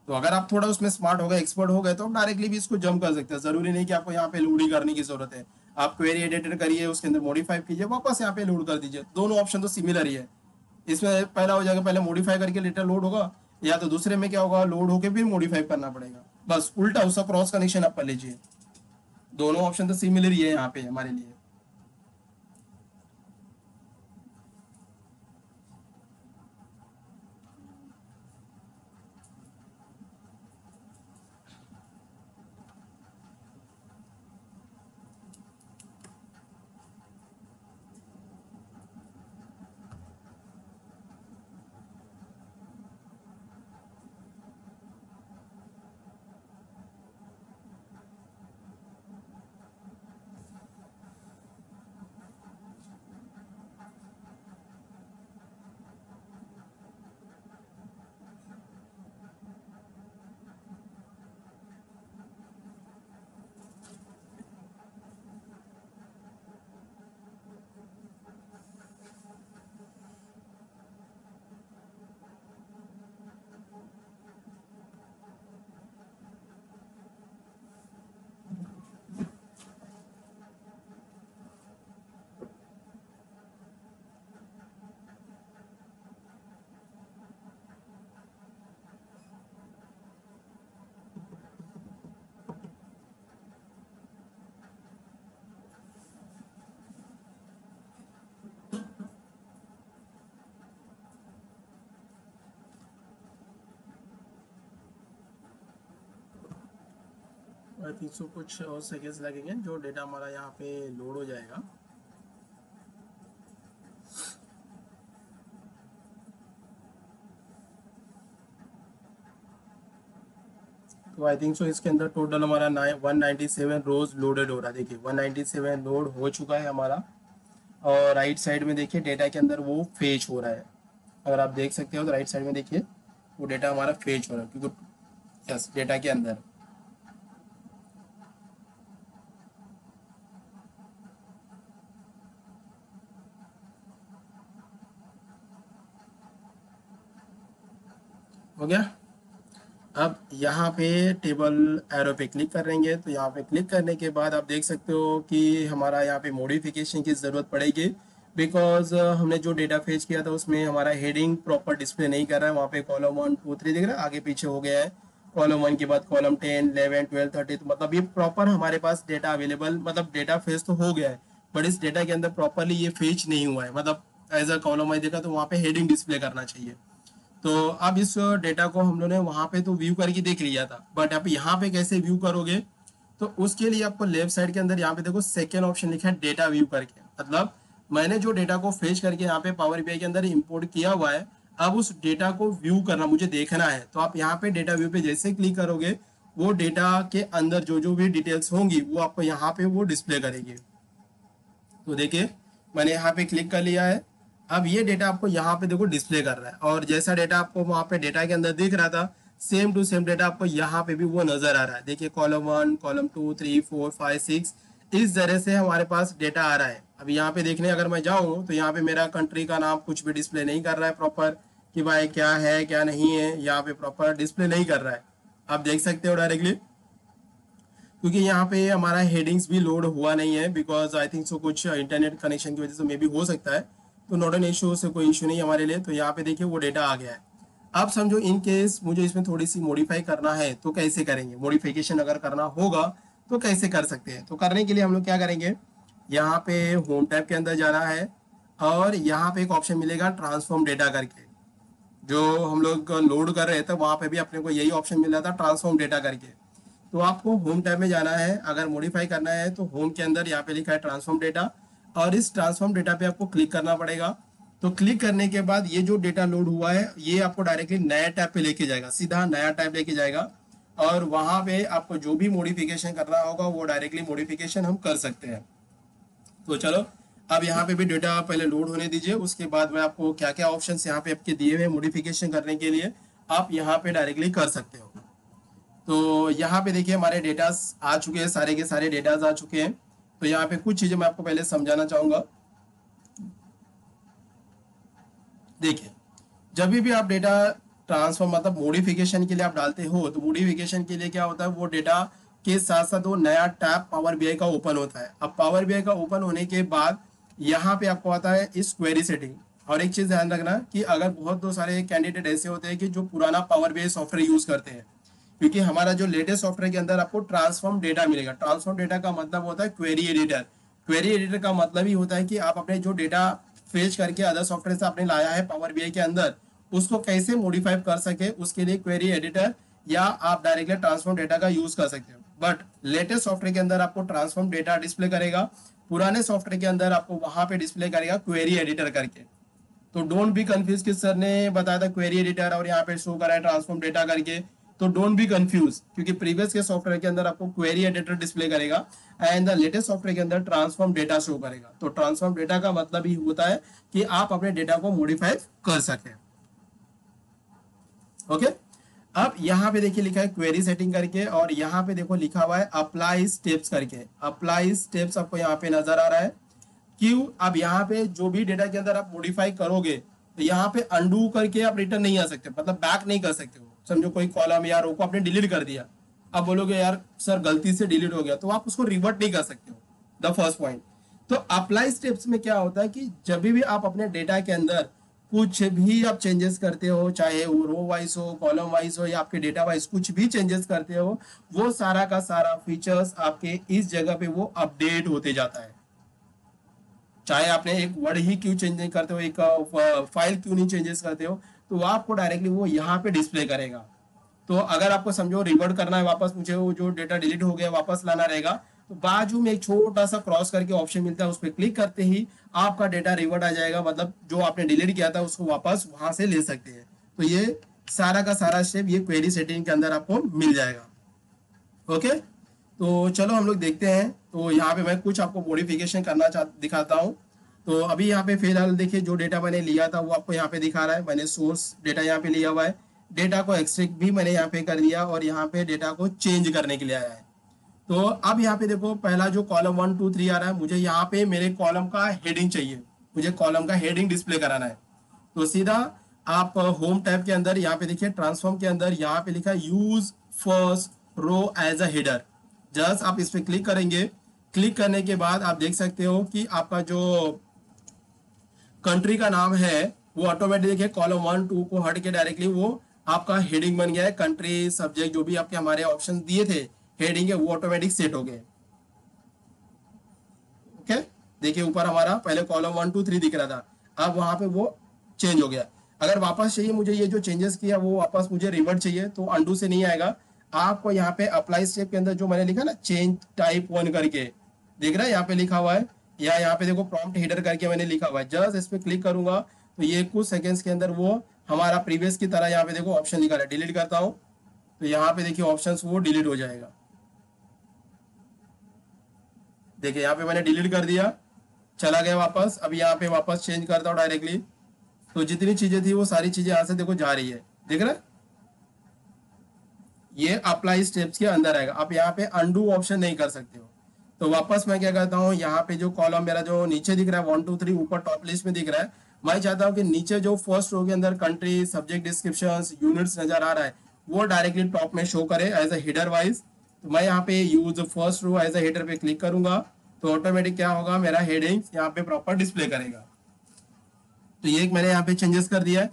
तो अगर आप थोड़ा उसमें स्मार्ट हो गए, एक्सपर्ट हो गए, तो आप डायरेक्टली भी इसको जंप कर सकते हैं। जरूरी नहीं कि आपको यहाँ पे लोड ही करने की जरूरत है। आप क्वेरी एडिटर करिए, उसके अंदर मॉडिफाई कीजिए, वापस यहाँ पे लोड कर दीजिए। दोनों ऑप्शन तो सिमिलर ही है। इसमें पहला हो जाएगा, पहले मॉडिफाई करके लेटर लोड होगा, या तो दूसरे में क्या होगा, लोड होके फिर मॉडिफाई करना पड़ेगा। बस उल्टा उसका क्रॉस कनेक्शन आप कर लीजिए। दोनों ऑप्शन तो सिमिलर ही है यहाँ पे हमारे लिए। आई थिंक सो कुछ और सेकेंड्स लगेंगे, जो डेटा हमारा यहाँ पे लोड हो जाएगा। तो आई थिंक सो इसके अंदर टोटल हमारा 197 रोज लोडेड हो रहा है। देखिए 197 लोड हो चुका है हमारा। और राइट साइड में देखिए डेटा के अंदर वो फेच हो रहा है। अगर आप देख सकते हो तो राइट साइड में देखिए वो डेटा हमारा फेच हो रहा है, क्योंकि यस डेटा के अंदर हो गया। अब यहाँ पे टेबल एरो पे क्लिक करेंगे, तो यहाँ पे क्लिक करने के बाद आप देख सकते हो कि हमारा यहाँ पे मॉडिफिकेशन की ज़रूरत पड़ेगी। बिकॉज हमने जो डेटा फेच किया था उसमें हमारा हेडिंग प्रॉपर डिस्प्ले नहीं कर रहा है। वहाँ पे कॉलम 1 2 3 दिख रहा है, आगे पीछे हो गया है। कॉलम 1 के बाद कॉलम 10 11 12 13, तो मतलब ये प्रॉपर हमारे पास डेटा अवेलेबल, मतलब डेटा फेच तो हो गया है, बट इस डेटा के अंदर प्रॉपरली ये फेच नहीं हुआ है। मतलब एज अ कॉलम आई देखा तो वहाँ पे हेडिंग डिस्प्ले करना चाहिए। तो अब इस डेटा को हम लोगों ने वहां पे तो व्यू करके देख लिया था, बट आप यहाँ पे कैसे व्यू करोगे? तो उसके लिए आपको लेफ्ट साइड के अंदर यहाँ पे देखो सेकेंड ऑप्शन लिखा है डेटा व्यू करके। मतलब मैंने जो डेटा को फेच करके यहाँ पे पावर बीआई के अंदर इंपोर्ट किया हुआ है, अब उस डेटा को व्यू करना मुझे देखना है। तो आप यहाँ पे डेटा व्यू पे जैसे क्लिक करोगे, वो डेटा के अंदर जो जो भी डिटेल्स होंगी वो आपको यहाँ पे वो डिस्प्ले करेगी। तो देखिए मैंने यहाँ पे क्लिक कर लिया है। अब ये डेटा आपको यहाँ पे देखो डिस्प्ले कर रहा है, और जैसा डेटा आपको वहाँ पे डेटा के अंदर दिख रहा था, सेम टू सेम डेटा आपको यहाँ पे भी वो नजर आ रहा है। देखिए कॉलम 1 कॉलम 2 3 4 5 6 इस तरह से हमारे पास डेटा आ रहा है। अब यहाँ पे देखने अगर मैं जाऊँ तो यहाँ पे मेरा कंट्री का नाम कुछ भी डिस्प्ले नहीं कर रहा है प्रॉपर, कि भाई क्या है क्या नहीं है, यहाँ पे प्रॉपर डिस्प्ले नहीं कर रहा है। आप देख सकते हो डायरेक्टली, क्योंकि यहाँ पे हमारा हेडिंग्स भी लोड हुआ नहीं है, बिकॉज आई थिंक सो कुछ इंटरनेट कनेक्शन की वजह से मे भी हो सकता है, तो नॉट एन इशू, से कोई इशू नहीं हमारे लिए। तो यहाँ पे देखिए वो डेटा आ गया है। अब समझो इन केस मुझे इसमें थोड़ी सी मॉडिफाई करना है तो कैसे करेंगे, मॉडिफिकेशन अगर करना होगा तो कैसे कर सकते हैं। तो करने के लिए हम लोग क्या करेंगे, यहाँ पे होम टैब के अंदर जाना है और यहाँ पे एक ऑप्शन मिलेगा ट्रांसफॉर्म डेटा करके, जो हम लोग लोड कर रहे थे वहां पे भी अपने को यही ऑप्शन मिल रहा था ट्रांसफॉर्म डेटा करके। तो आपको होम टैब में जाना है, अगर मॉडिफाई करना है तो होम के अंदर यहाँ पे लिखा है ट्रांसफॉर्म डेटा, और इस ट्रांसफॉर्म डेटा पे आपको क्लिक करना पड़ेगा। तो क्लिक करने के बाद ये जो डेटा लोड हुआ है ये आपको डायरेक्टली नया टैब पे लेके जाएगा, सीधा नया टैब लेके जाएगा, और वहां पे आपको जो भी मॉडिफिकेशन करना होगा वो डायरेक्टली मॉडिफिकेशन हम कर सकते हैं। तो चलो अब यहाँ पे भी डेटा पहले लोड होने दीजिए, उसके बाद मैं आपको क्या क्या ऑप्शन यहाँ पे आपके दिए हुए मॉडिफिकेशन करने के लिए आप यहाँ पे डायरेक्टली कर सकते हो। तो यहाँ पे देखिए हमारे डेटास आ चुके हैं, सारे के सारे डेटास आ चुके हैं। तो यहाँ पे कुछ चीजें मैं आपको पहले समझाना चाहूंगा। देखिए जब भी आप डेटा ट्रांसफर मतलब मॉडिफिकेशन के लिए आप डालते हो, तो मॉडिफिकेशन के लिए क्या होता है, वो डेटा के साथ साथ वो नया टैब पावर बीआई का ओपन होता है। अब पावर बीआई का ओपन होने के बाद यहाँ पे आपको आता है इस क्वेरी सेटिंग। और एक चीज ध्यान रखना कि अगर बहुत सारे कैंडिडेट ऐसे होते हैं कि जो पुराना पावर बीआई सॉफ्टवेयर यूज करते हैं, क्योंकि हमारा जो लेटेस्ट सॉफ्टवेयर के अंदर आपको ट्रांसफॉर्म डेटा मिलेगा। ट्रांसफॉर्म डेटा का मतलब होता है क्वेरी एडिटर। क्वेरी एडिटर का मतलब ही होता है कि आप अपने जो डेटा फेच करके अदर सॉफ्टवेयर से आपने लाया है पावर बीआई के अंदर, उसको कैसे मॉडिफाई कर सके, उसके लिए क्वेरी एडिटर या आप डायरेक्टली ट्रांसफॉर्म डेटा का यूज कर सकते हो। बट लेटेस्ट सॉफ्टवेयर के अंदर आपको ट्रांसफॉर्म डेटा डिस्प्ले करेगा, पुराने सॉफ्टवेयर के अंदर आपको वहां पे डिस्प्ले करेगा क्वेरी एडिटर करके। तो डोंट बी कंफ्यूज कि सर ने बताया था क्वेरी एडिटर और यहाँ पे शो करा है ट्रांसफॉर्म डेटा करके, तो डोंट बी कंफ्यूज, क्योंकि प्रीवियस के सॉफ्टवेयर के अंदर आपको क्वेरी एडिटर डिस्प्ले करेगा एंड द लेटेस्ट सॉफ्टवेयर के अंदर ट्रांसफॉर्म डेटा शो करेगा। तो ट्रांसफॉर्म डेटा का मतलब ही होता है कि आप अपने डेटा को मॉडिफाई कर सकें। ओके, अब यहाँ पे देखिए लिखा है क्वेरी सेटिंग करके, और यहाँ पे देखो लिखा हुआ है अप्लाई स्टेप्स करके। अप्लाई स्टेप्स आपको यहाँ पे नजर आ रहा है। क्यों, अब यहाँ पे जो भी डेटा के अंदर आप मॉडिफाई करोगे तो यहाँ पे अंडू करके आप रिटर्न नहीं आ सकते, मतलब बैक नहीं कर सकते हो। समझो कोई कॉलम या रो को आपने डिलीट कर दिया, अब बोलोगे यार सर गलती से डिलीट हो गया, तो आप उसको रिवर्ट नहीं कर सकते हो, द फर्स्ट पॉइंट। तो अप्लाई स्टेप्स में क्या होता है कि जब भी आप अपने डेटा के अंदर कुछ भी आप चेंजेस करते हो, चाहे वो रो वाइज हो, कॉलम वाइज हो या आपके डेटा वाइज कुछ भी चेंजेस करते हो, वो सारा का सारा फीचर्स आपके इस जगह पे वो अपडेट होते जाता है। चाहे आपने एक वर्ड ही क्यों चेंज नहीं करते हो, एक फाइल क्यों नहीं चेंजेस करते हो, तो आपको डायरेक्टली वो यहाँ पे डिस्प्ले करेगा। तो अगर आपको समझो रिवर्ट करना है, वापस मुझे वो जो डेटा डिलीट हो गया वापस लाना रहेगा, तो बाजू में एक छोटा सा क्रॉस करके ऑप्शन मिलता है, उस पर क्लिक करते ही आपका डेटा रिवर्ट आ जाएगा, मतलब जो आपने डिलीट किया था उसको वापस वहां से ले सकते हैं। तो ये सारा का सारा स्टेप ये क्वेरी सेटिंग के अंदर आपको मिल जाएगा। ओके, तो चलो हम लोग देखते हैं। तो यहाँ पे मैं कुछ आपको मॉडिफिकेशन करना दिखाता हूँ। तो अभी यहाँ पे फिलहाल देखिए जो डेटा मैंने लिया था वो आपको यहाँ पे दिखा रहा है। मैंने सोर्स डेटा यहाँ पे लिया हुआ है, डेटा को एक्सट्रैक्ट भी मैंने यहाँ पे कर दिया और यहाँ पे डेटा को चेंज करने के लिए आया है। तो अब यहाँ पे देखो पहला जो कॉलम 1 2 3 आ रहा है, मुझे यहाँ पे मेरे कॉलम का हेडिंग चाहिए, मुझे कॉलम का हेडिंग डिस्प्ले कराना है। तो सीधा आप होम टैब के अंदर यहाँ पे देखिए ट्रांसफॉर्म के अंदर यहाँ पे लिखा है use first row as a header. Just आप इस पे क्लिक करेंगे, क्लिक करने के बाद आप देख सकते हो कि आपका जो कंट्री का नाम है वो ऑटोमेटिक देखिए कॉलम 1 2 को हट के डायरेक्टली वो आपका हेडिंग बन गया है। कंट्री सब्जेक्ट जो भी आपके हमारे ऑप्शन दिए थे हेडिंग है वो ऑटोमेटिक सेट हो गए। ओके, देखिए ऊपर हमारा पहले कॉलम 1 2 3 दिख रहा था, अब वहां पे वो चेंज हो गया। अगर वापस चाहिए मुझे ये जो चेंजेस किया वो वापस मुझे रिवर्ट चाहिए तो अंडू से नहीं आएगा। आपको यहाँ पे अप्लाई स्टेप के अंदर जो मैंने लिखा ना चेंज टाइप 1 करके दिख रहा है, यहाँ पे लिखा हुआ है, या यहाँ पे देखो प्रॉम्प्ट हेडर करके मैंने लिखा हुआ है। जस्ट इस पे क्लिक करूंगा तो ये कुछ सेकंड्स के अंदर वो हमारा प्रीवियस की तरह यहाँ पे देखो ऑप्शन लिखा है। डिलीट करता हूँ तो यहाँ पे देखिए ऑप्शन वो डिलीट हो जाएगा। देखिए यहाँ पे मैंने डिलीट कर दिया, चला गया वापस। अब यहाँ पे वापस चेंज करता हूँ डायरेक्टली, तो जितनी चीजें थी वो सारी चीजें यहाँ से देखो जा रही है, दिख रहा है। ये अप्लाई स्टेप्स के अंदर आएगा, आप यहाँ पे अंडू ऑप्शन नहीं कर सकते हो। तो वापस मैं क्या करता हूँ, यहाँ पे जो कॉलम मेरा जो नीचे दिख रहा है 1 2 3 ऊपर टॉप लिस्ट में दिख रहा है, मैं चाहता हूँ कि नीचे जो फर्स्ट रो के अंदर कंट्री सब्जेक्ट डिस्क्रिप्शन यूनिट्स नजर आ रहा है वो डायरेक्टली टॉप में शो करे एज अ हेडर वाइज। तो मैं यहाँ पे use first row as a header पे क्लिक करूंगा तो ऑटोमेटिक क्या होगा, मेरा हेडिंग यहाँ पे प्रॉपर डिस्प्ले करेगा। तो ये एक मैंने यहाँ पे चेंजेस कर दिया है।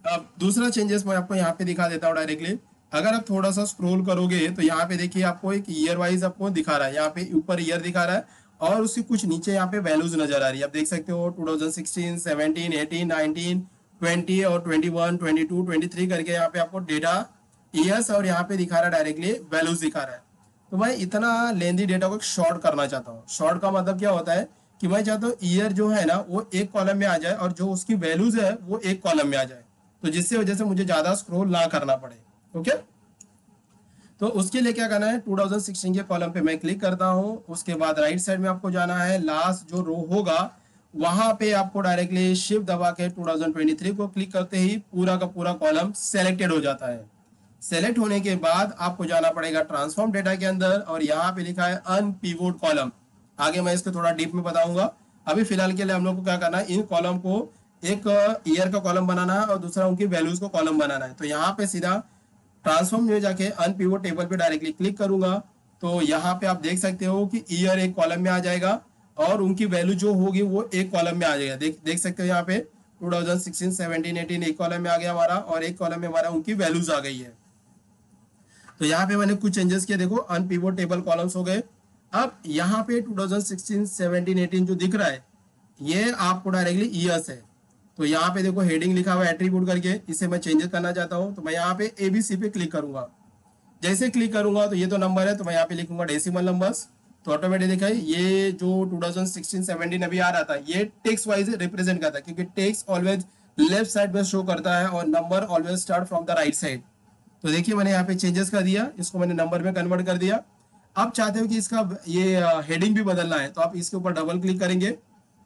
अब दूसरा चेंजेस मैं आपको यहाँ पे दिखा देता हूँ डायरेक्टली। अगर आप थोड़ा सा स्क्रॉल करोगे तो यहाँ पे देखिए आपको एक ईयर वाइज आपको दिखा रहा है, यहाँ पे ऊपर ईयर दिखा रहा है और उसके कुछ नीचे यहाँ पे वैल्यूज नजर आ रही है। आप देख सकते हो 2016, 17, 18, 19, 20 और 21, 22, 23 करके यहाँ पे आपको डेटा ईयर्स और यहाँ पे दिखा रहा है डायरेक्टली वैल्यूज दिखा रहा है। तो मैं इतना लेंदी डेटा को शॉर्ट करना चाहता हूँ। शॉर्ट का मतलब क्या होता है कि मैं चाहता हूँ ईयर जो है ना वो एक कॉलम में आ जाए और जो उसकी वैल्यूज है वो एक कॉलम में आ जाए, तो जिससे वजह से मुझे ज्यादा स्क्रॉल ना करना पड़े। ओके, तो उसके लिए क्या करना है, 2016 के कॉलम पे मैं क्लिक करता हूँ। उसके बाद राइट साइड में आपको जाना है, लास्ट जो रो होगा वहां पे आपको डायरेक्टली शिफ्ट दबा के 2023 को क्लिक करते ही पूरा का पूरा कॉलम सेलेक्टेड हो जाता है। सेलेक्ट होने के बाद आपको जाना पड़ेगा ट्रांसफॉर्म डेटा के अंदर और यहाँ पे लिखा है अनपिवोट कॉलम। आगे मैं इसको थोड़ा डीप में बताऊंगा। अभी फिलहाल के लिए हम लोग को क्या करना है, इन कॉलम को एक ईयर का कॉलम बनाना है और दूसरा उनकी वैल्यूज को कॉलम बनाना है। तो यहाँ पे सीधा ट्रांसफॉर्म में जाके अनपिवोट टेबल पे डायरेक्टली क्लिक करूंगा तो यहाँ पे आप देख सकते हो कि ईयर एक कॉलम में आ जाएगा और उनकी वैल्यू जो होगी वो एक कॉलम में आ जाएगा। देख सकते हो यहाँ पे 2016, 17, 18 एक कॉलम में आ गया हमारा और एक कॉलम में हमारा उनकी वैल्यूज आ गई है। तो यहाँ पे मैंने कुछ चेंजेस किए, देखो अनपिवोट टेबल कॉलम्स हो गए। अब यहाँ पे 2016, 17, 18 जो दिख रहा है ये आपको डायरेक्टली ईयर्स है। तो यहाँ पे देखो हेडिंग लिखा हुआ है एट्रीब्यूट करके, इसे मैं चेंजेस करना चाहता हूँ। तो मैं यहाँ पे एबीसी पे क्लिक करूंगा। जैसे क्लिक करूंगा तो ये तो नंबर है तो मैं यहाँ पे लिखूंगा डेसिमल नंबर्स। तो ऑटोमेटिक देखा है ये जो 2016, 17 अभी आ रहा था ये टेक्स्ट वाइज रिप्रेजेंट करता है, क्योंकि टेक्स्ट ऑलवेज लेफ्ट साइड में शो करता है और number always start from the right side. तो देखिए मैंने यहाँ पे चेंजेस कर दिया, इसको मैंने नंबर में कन्वर्ट कर दिया। आप चाहते हो कि इसका ये हेडिंग भी बदलना है तो आप इसके ऊपर डबल क्लिक करेंगे।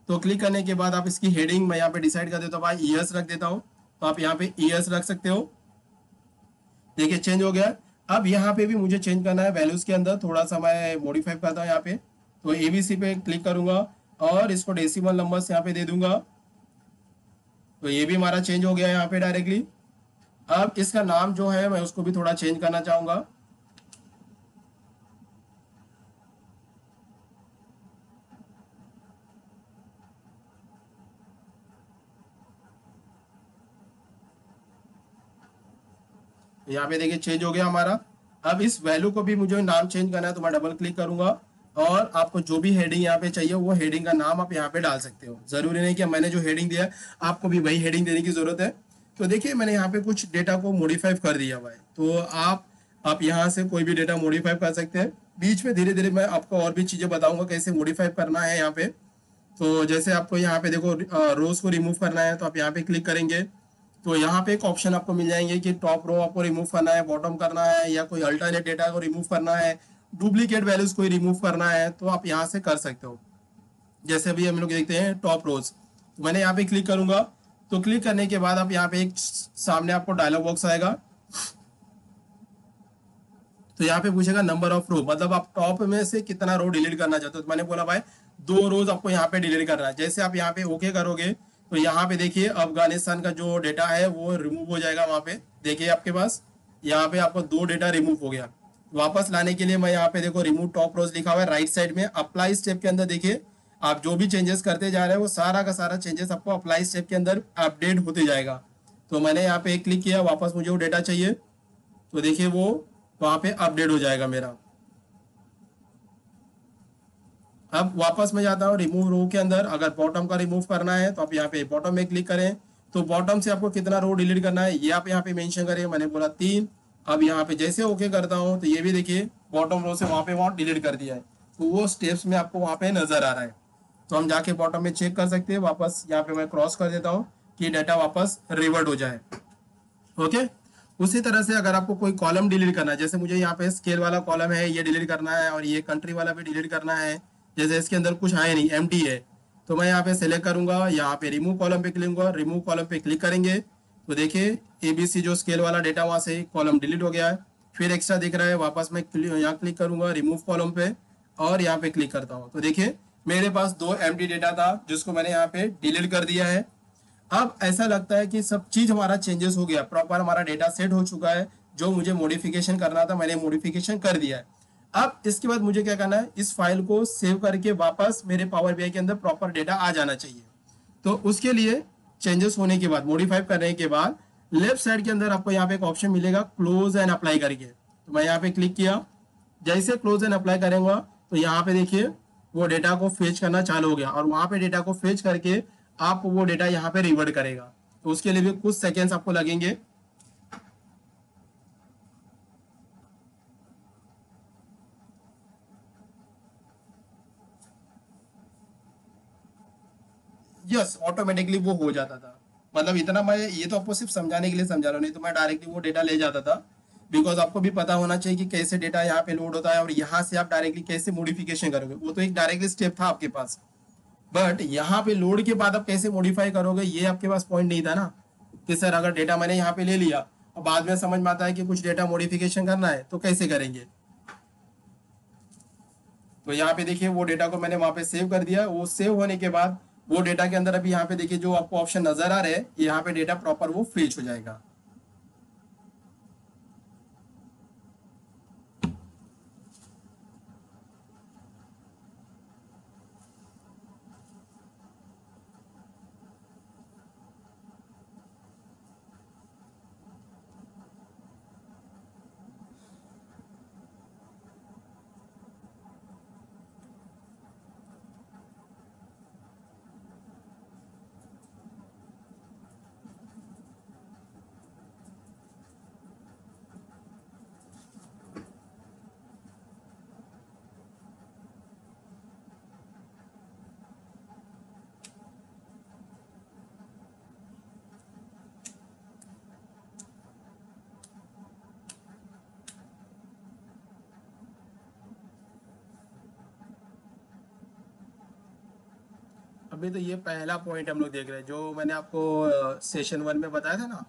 तो क्लिक करने के बाद आप इसकी हेडिंग मैं यहाँ पे डिसाइड कर देता हूँ, भाई ईयर्स रख देता हूँ। तो आप यहाँ पे ईयर्स रख सकते हो। देखिए चेंज हो गया। अब यहाँ पे भी मुझे चेंज करना है वैल्यूज के अंदर, थोड़ा सा मैं मॉडिफाई करता हूँ यहाँ पे। तो एबीसी पे क्लिक करूंगा और इसको डेसिमल नंबर्स यहाँ पे दे दूंगा। तो ये भी हमारा चेंज हो गया यहाँ पे डायरेक्टली। अब इसका नाम जो है मैं उसको भी थोड़ा चेंज करना चाहूंगा। यहाँ पे देखिए चेंज हो गया हमारा। अब इस वैल्यू को भी मुझे नाम चेंज करना है तो मैं डबल क्लिक करूंगा और आपको जो भी हेडिंग यहाँ पे चाहिए वो हेडिंग का नाम आप यहाँ पे डाल सकते हो। जरूरी नहीं कि मैंने जो हेडिंग दिया है आपको भी वही हेडिंग देने की जरूरत है। तो देखिए मैंने यहाँ पे कुछ डेटा को मॉडिफाई कर दिया हुआ है। तो आप यहाँ से कोई भी डेटा मॉडिफाई कर सकते हैं। बीच में धीरे धीरे मैं आपको और भी चीजें बताऊंगा कैसे मॉडिफाई करना है यहाँ पे। तो जैसे आपको यहाँ पे देखो रोज को रिमूव करना है तो आप यहाँ पे क्लिक करेंगे तो यहाँ पे एक ऑप्शन आपको मिल जाएंगे कि टॉप रो आपको रिमूव करना है, बॉटम करना है, या कोई अल्टरनेट डेटा को रिमूव करना है, डुप्लीकेट वैल्यूज को रिमूव करना है, तो आप यहाँ से कर सकते हो। जैसे अभी हम लोग देखते हैं टॉप रोज, तो मैंने यहाँ पे क्लिक करूंगा। तो क्लिक करने के बाद आप यहाँ पे एक सामने आपको डायलॉग बॉक्स आएगा। तो यहाँ पे पूछेगा नंबर ऑफ रो, मतलब आप टॉप में से कितना रो डिलीट करना चाहते हो। तो मैंने बोला भाई 2 रोज आपको यहाँ पे डिलीट करना है। जैसे आप यहाँ पे ओके करोगे तो यहाँ पे देखिए अफगानिस्तान का जो डेटा है वो रिमूव हो जाएगा। वहां पे देखिए आपके पास यहाँ पे आपको 2 डेटा रिमूव हो गया। वापस लाने के लिए मैं यहाँ पे देखो रिमूव टॉप रोज लिखा हुआ है राइट साइड में। अप्लाई स्टेप के अंदर देखिए आप जो भी चेंजेस करते जा रहे हैं वो सारा का सारा चेंजेस आपको अप्लाई स्टेप के अंदर अपडेट होते जाएगा। तो मैंने यहाँ पे क्लिक किया, वापस मुझे वो डेटा चाहिए तो देखिए वो वहां पे अपडेट हो जाएगा मेरा। अब वापस मैं जाता हूँ रिमूव रो के अंदर। अगर बॉटम का रिमूव करना है तो आप यहाँ पे बॉटम में क्लिक करें। तो बॉटम से आपको कितना रो डिलीट करना है ये आप यहाँ पे मेंशन करें। मैंने बोला 3। अब यहाँ पे जैसे ओके करता हूँ तो ये भी देखिए बॉटम रो से वहां डिलीट कर दिया है। तो वो स्टेप्स में आपको वहां पे नजर आ रहा है। तो हम जाके बॉटम में चेक कर सकते हैं। वापस यहाँ पे मैं क्रॉस कर देता हूँ कि डाटा वापस रिवर्ट हो जाए। ओके, उसी तरह से अगर आपको कोई कॉलम डिलीट करना है, जैसे मुझे यहाँ पे स्केल वाला कॉलम है ये डिलीट करना है और ये कंट्री वाला भी डिलीट करना है, जैसे इसके अंदर कुछ है नहीं एम्प्टी है, तो मैं यहाँ पे सेलेक्ट करूंगा, यहाँ पे रिमूव कॉलम पे क्लिक करूंगा। रिमूव कॉलम पे क्लिक करेंगे तो देखिए एबीसी जो स्केल वाला डेटा वहां से कॉलम डिलीट हो गया है। फिर एक्स्ट्रा दिख रहा है, वापस मैं यहाँ क्लिक करूंगा रिमूव कॉलम पे और यहाँ पे क्लिक करता हूँ। तो देखिए मेरे पास 2 एम्प्टी डेटा था जिसको मैंने यहाँ पे डिलीट कर दिया है। अब ऐसा लगता है कि सब चीज हमारा चेंजेस हो गया, प्रॉपर हमारा डेटा सेट हो चुका है, जो मुझे मॉडिफिकेशन करना था मैंने मॉडिफिकेशन कर दिया है। अब इसके बाद मुझे क्या करना है, इस फाइल को सेव करके वापस मेरे पावर बीआई के अंदर प्रॉपर डेटा आ जाना चाहिए। तो उसके लिए चेंजेस होने के बाद, मॉडिफाई करने के बाद, लेफ्ट साइड के अंदर आपको यहाँ पे एक ऑप्शन मिलेगा क्लोज एंड अप्लाई करके। तो मैं यहाँ पे क्लिक किया, जैसे क्लोज एंड अप्लाई करेंगे तो यहाँ पे देखिए वो डेटा को फेच करना चालू हो गया, और वहां पे डेटा को फेच करके आप वो डेटा यहाँ पे रिवर्ट करेगा। तो उसके लिए भी कुछ सेकेंड्स आपको लगेंगे। यस, ऑटोमेटिकली वो हो जाता था। मतलब इतना, मैं ये तो आपको सिर्फ समझाने के लिए समझा रहा हूँ, नहीं तो मैं डायरेक्टली वो डेटा ले जाता था। बिकॉज आपको भी पता होना चाहिए कि कैसे डेटा यहाँ पे लोड होता है, और यहाँ से आप डायरेक्टली कैसे मॉडिफिकेशन करोगे, वो तो एक डायरेक्टली स्टेप था आपके पास। बट यहाँ पे लोड के बाद आप कैसे मॉडिफाई करोगे, ये आपके पास पॉइंट नहीं था ना। कि सर अगर डेटा मैंने यहाँ पे ले लिया और बाद में समझ में आता है कि कुछ डेटा मॉडिफिकेशन करना है, तो कैसे करेंगे। तो यहाँ पे देखिए वो डेटा को मैंने वहां पे सेव कर दिया। वो सेव होने के बाद वो डेटा के अंदर अभी यहाँ पे देखिए जो आपको ऑप्शन नजर आ रहे हैं, यहाँ पे डेटा प्रॉपर वो फेच हो जाएगा। अभी तो ये पहला पॉइंट हम लोग देख रहे हैं, जो मैंने आपको सेशन 1 में बताया था ना।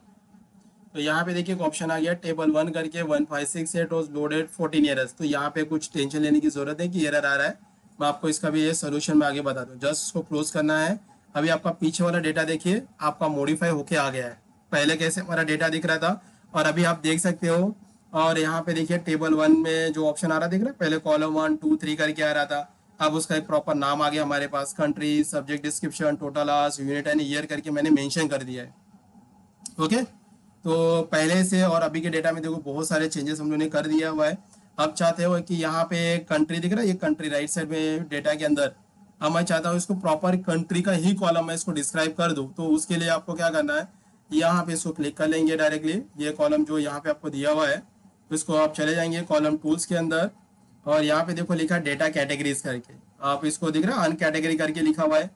तो यहाँ पे देखिए एक ऑप्शन आ गया टेबल 1 करके, 1568 वॉज लोडेड 14 एरर्स। तो यहाँ पे कुछ टेंशन लेने की जरूरत है कि एरर आ रहा है। मैं आपको इसका भी ये सोल्यूशन में आगे बता दूँ, जस्ट उसको क्लोज करना है। अभी आपका पीछे वाला डेटा देखिए आपका मॉडिफाई होके आ गया है। पहले कैसे हमारा डेटा दिख रहा था, और अभी आप देख सकते हो। और यहाँ पे देखिए टेबल 1 में जो ऑप्शन आ रहा दिख रहा है, पहले कॉलम 1 2 3 करके आ रहा था। अब उसका एक प्रॉपर नाम आ गया हमारे पास, country, subject description, total hours, unit and year करके मैंने मेंशन कर दिया है। ओके। तो पहले से और अभी के डेटा में देखो बहुत सारे चेंजेस हम लोगों ने कर दिया हुआ है। अब चाहते हो कि यहाँ पे कंट्री दिख रहा है, ये कंट्री राइट साइड में डेटा के अंदर। अब मैं चाहता हूँ इसको प्रॉपर कंट्री का ही कॉलम मैं इसको डिस्क्राइब कर दूँ। तो उसके लिए आपको क्या करना है, यहाँ पे इसको क्लिक कर लेंगे डायरेक्टली, ये कॉलम जो यहाँ पे आपको दिया हुआ है, इसको आप चले जाएंगे कॉलम टूल्स के अंदर। और यहाँ पे देखो लिखा डेटा कैटेगरीज करके, आप इसको दिख रहा है अन कैटेगरी करके लिखा हुआ है।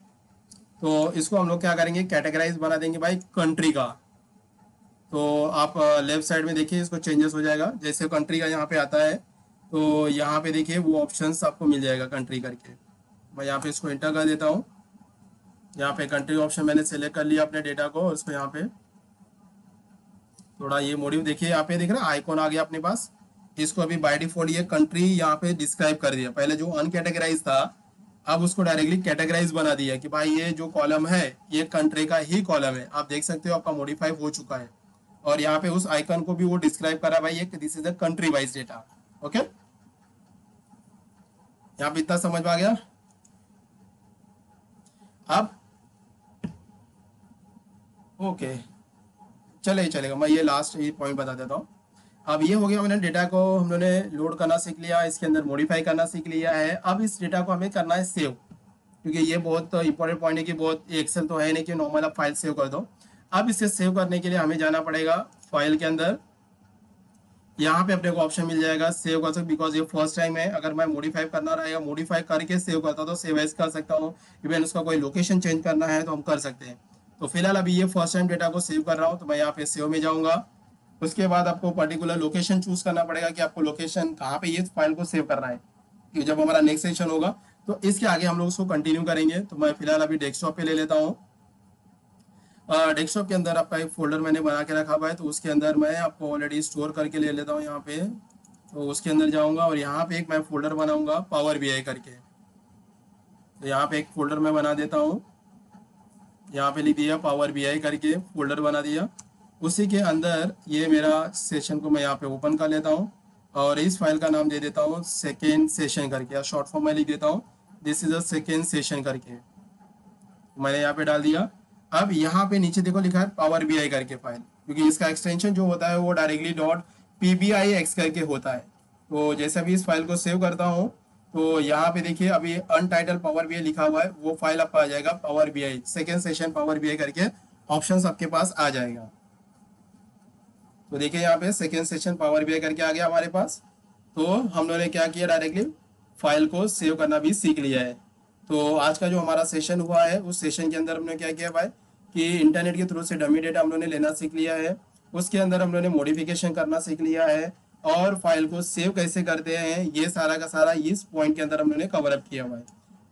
तो इसको हम लोग क्या करेंगे, कैटेगराइज बना देंगे भाई कंट्री का। तो आप लेफ्ट साइड में देखिए इसको चेंजेस हो जाएगा, जैसे कंट्री का यहाँ पे आता है। तो यहाँ पे देखिए वो ऑप्शंस आपको मिल जाएगा कंट्री करके। मैं यहाँ पे इसको इंटर कर देता हूँ। यहाँ पे कंट्री ऑप्शन मैंने सेलेक्ट कर लिया अपने डेटा को, इसको यहाँ पे थोड़ा ये मोडिव देखिए, यहाँ पे दिख रहा है आइकॉन आ गया अपने पास। इसको अभी बाय डिफॉल्ट ये कंट्री यहाँ पे डिस्क्राइब कर दिया, पहले जो अनकैटेगराइज था अब उसको डायरेक्टली कैटेगराइज बना दिया कि भाई ये जो कॉलम है ये कंट्री का ही कॉलम है। आप देख सकते हो आपका मॉडिफाई हो चुका है। और यहाँ पे उस आइकन को भी वो डिस्क्राइब करा भाई ये this is the country wise data. Okay, यहाँ पे इतना समझ में आ गया। अब ओके, चलेगा, मैं ये लास्ट ये पॉइंट बता देता हूँ। अब ये हो गया, मैंने डेटा को हम लोगों ने लोड करना सीख लिया, इसके अंदर मॉडिफाई करना सीख लिया है। अब इस डेटा को हमें करना है सेव, क्योंकि ये बहुत इंपॉर्टेंट पॉइंट है कि बहुत एक्सेल तो है नहीं कि नॉर्मल आप फाइल सेव कर दो। अब इसे सेव करने के लिए हमें जाना पड़ेगा फाइल के अंदर। यहाँ पे अपने को ऑप्शन मिल जाएगा सेव कर सकते, बिकॉज ये फर्स्ट टाइम है। अगर मैं मॉडिफाई करना रहेगा, मॉडिफाई करके सेव करता तो सेव एज कर सकता हूँ। इवन उसका कोई लोकेशन चेंज करना है तो हम कर सकते हैं। तो फिलहाल अभी ये फर्स्ट टाइम डेटा को सेव कर रहा हूँ, तो मैं यहाँ पे सेव में जाऊँगा। उसके बाद आपको पर्टिकुलर लोकेशन चूज करना पड़ेगा कि आपको लोकेशन कहाँ पे ये फाइल को सेव करना है, कि जब हमारा नेक्स्ट सेशन होगा तो इसके आगे हम लोग उसको कंटिन्यू करेंगे। तो मैं फिलहाल अभी डेस्कटॉप पे ले लेता हूँ। डेस्कटॉप के अंदर आपका एक फोल्डर मैंने बना के रखा हुआ है, तो उसके अंदर मैं आपको ऑलरेडी स्टोर करके ले लेता हूँ यहाँ पे। तो उसके अंदर जाऊँगा और यहाँ पे एक मैं फोल्डर बनाऊँगा पावर बीआई करके। तो यहाँ पे एक फोल्डर मैं बना देता हूँ। यहाँ पे लिख दिया पावर बीआई करके फोल्डर बना दिया। उसी के अंदर ये मेरा सेशन को मैं यहाँ पे ओपन कर लेता हूँ और इस फाइल का नाम दे देता हूँ सेकेंड सेशन करके, या शॉर्ट फॉर्म में लिख देता हूँ this is a second session करके, मैंने यहाँ पे डाल दिया। अब यहाँ पे नीचे देखो लिखा है पावर बीआई करके फाइल, क्योंकि इसका एक्सटेंशन जो होता है वो डायरेक्टली डॉट pbix करके होता है। तो जैसे अभी इस फाइल को सेव करता हूँ तो यहाँ पे देखिए अभी अनटाइटल पावर बीआई लिखा हुआ है, वो फाइल आपका आ जाएगा power BI second session power BI करके ऑप्शन आपके पास आ जाएगा। तो देखिए यहाँ पे सेकेंड सेशन पावर बीआई करके आ गया हमारे पास। तो हम लोगों ने क्या किया, डायरेक्टली फाइल को सेव करना भी सीख लिया है। तो आज का जो हमारा सेशन हुआ है उस सेशन के अंदर हमने क्या किया भाई कि इंटरनेट के थ्रू से डमी डेटा हम लोगों ने लेना सीख लिया है, उसके अंदर हम लोगों ने मॉडिफिकेशन करना सीख लिया है, और फाइल को सेव कैसे करते हैं ये सारा का सारा इस पॉइंट के अंदर हम लोगों ने कवर अप किया हुआ है।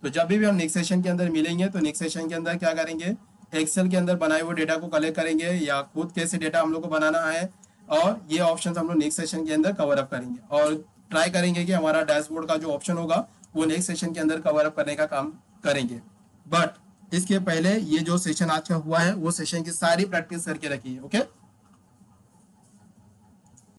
तो जब भी हम नेक्स्ट सेशन के अंदर मिलेंगे तो नेक्स्ट सेशन के अंदर क्या करेंगे, एक्सेल के अंदर बनाए हुए डेटा को कलेक्ट करेंगे या खुद कैसे डेटा हम लोग को बनाना है, और ये ऑप्शन हम लोग नेक्स्ट सेशन के अंदर कवर अप करेंगे और ट्राई करेंगे कि हमारा डैशबोर्ड का जो ऑप्शन होगा वो नेक्स्ट सेशन के अंदर कवर अप करने का काम करेंगे। बट इसके पहले ये जो सेशन आज का हुआ है वो सेशन की सारी प्रैक्टिस करके रखिए। ओके।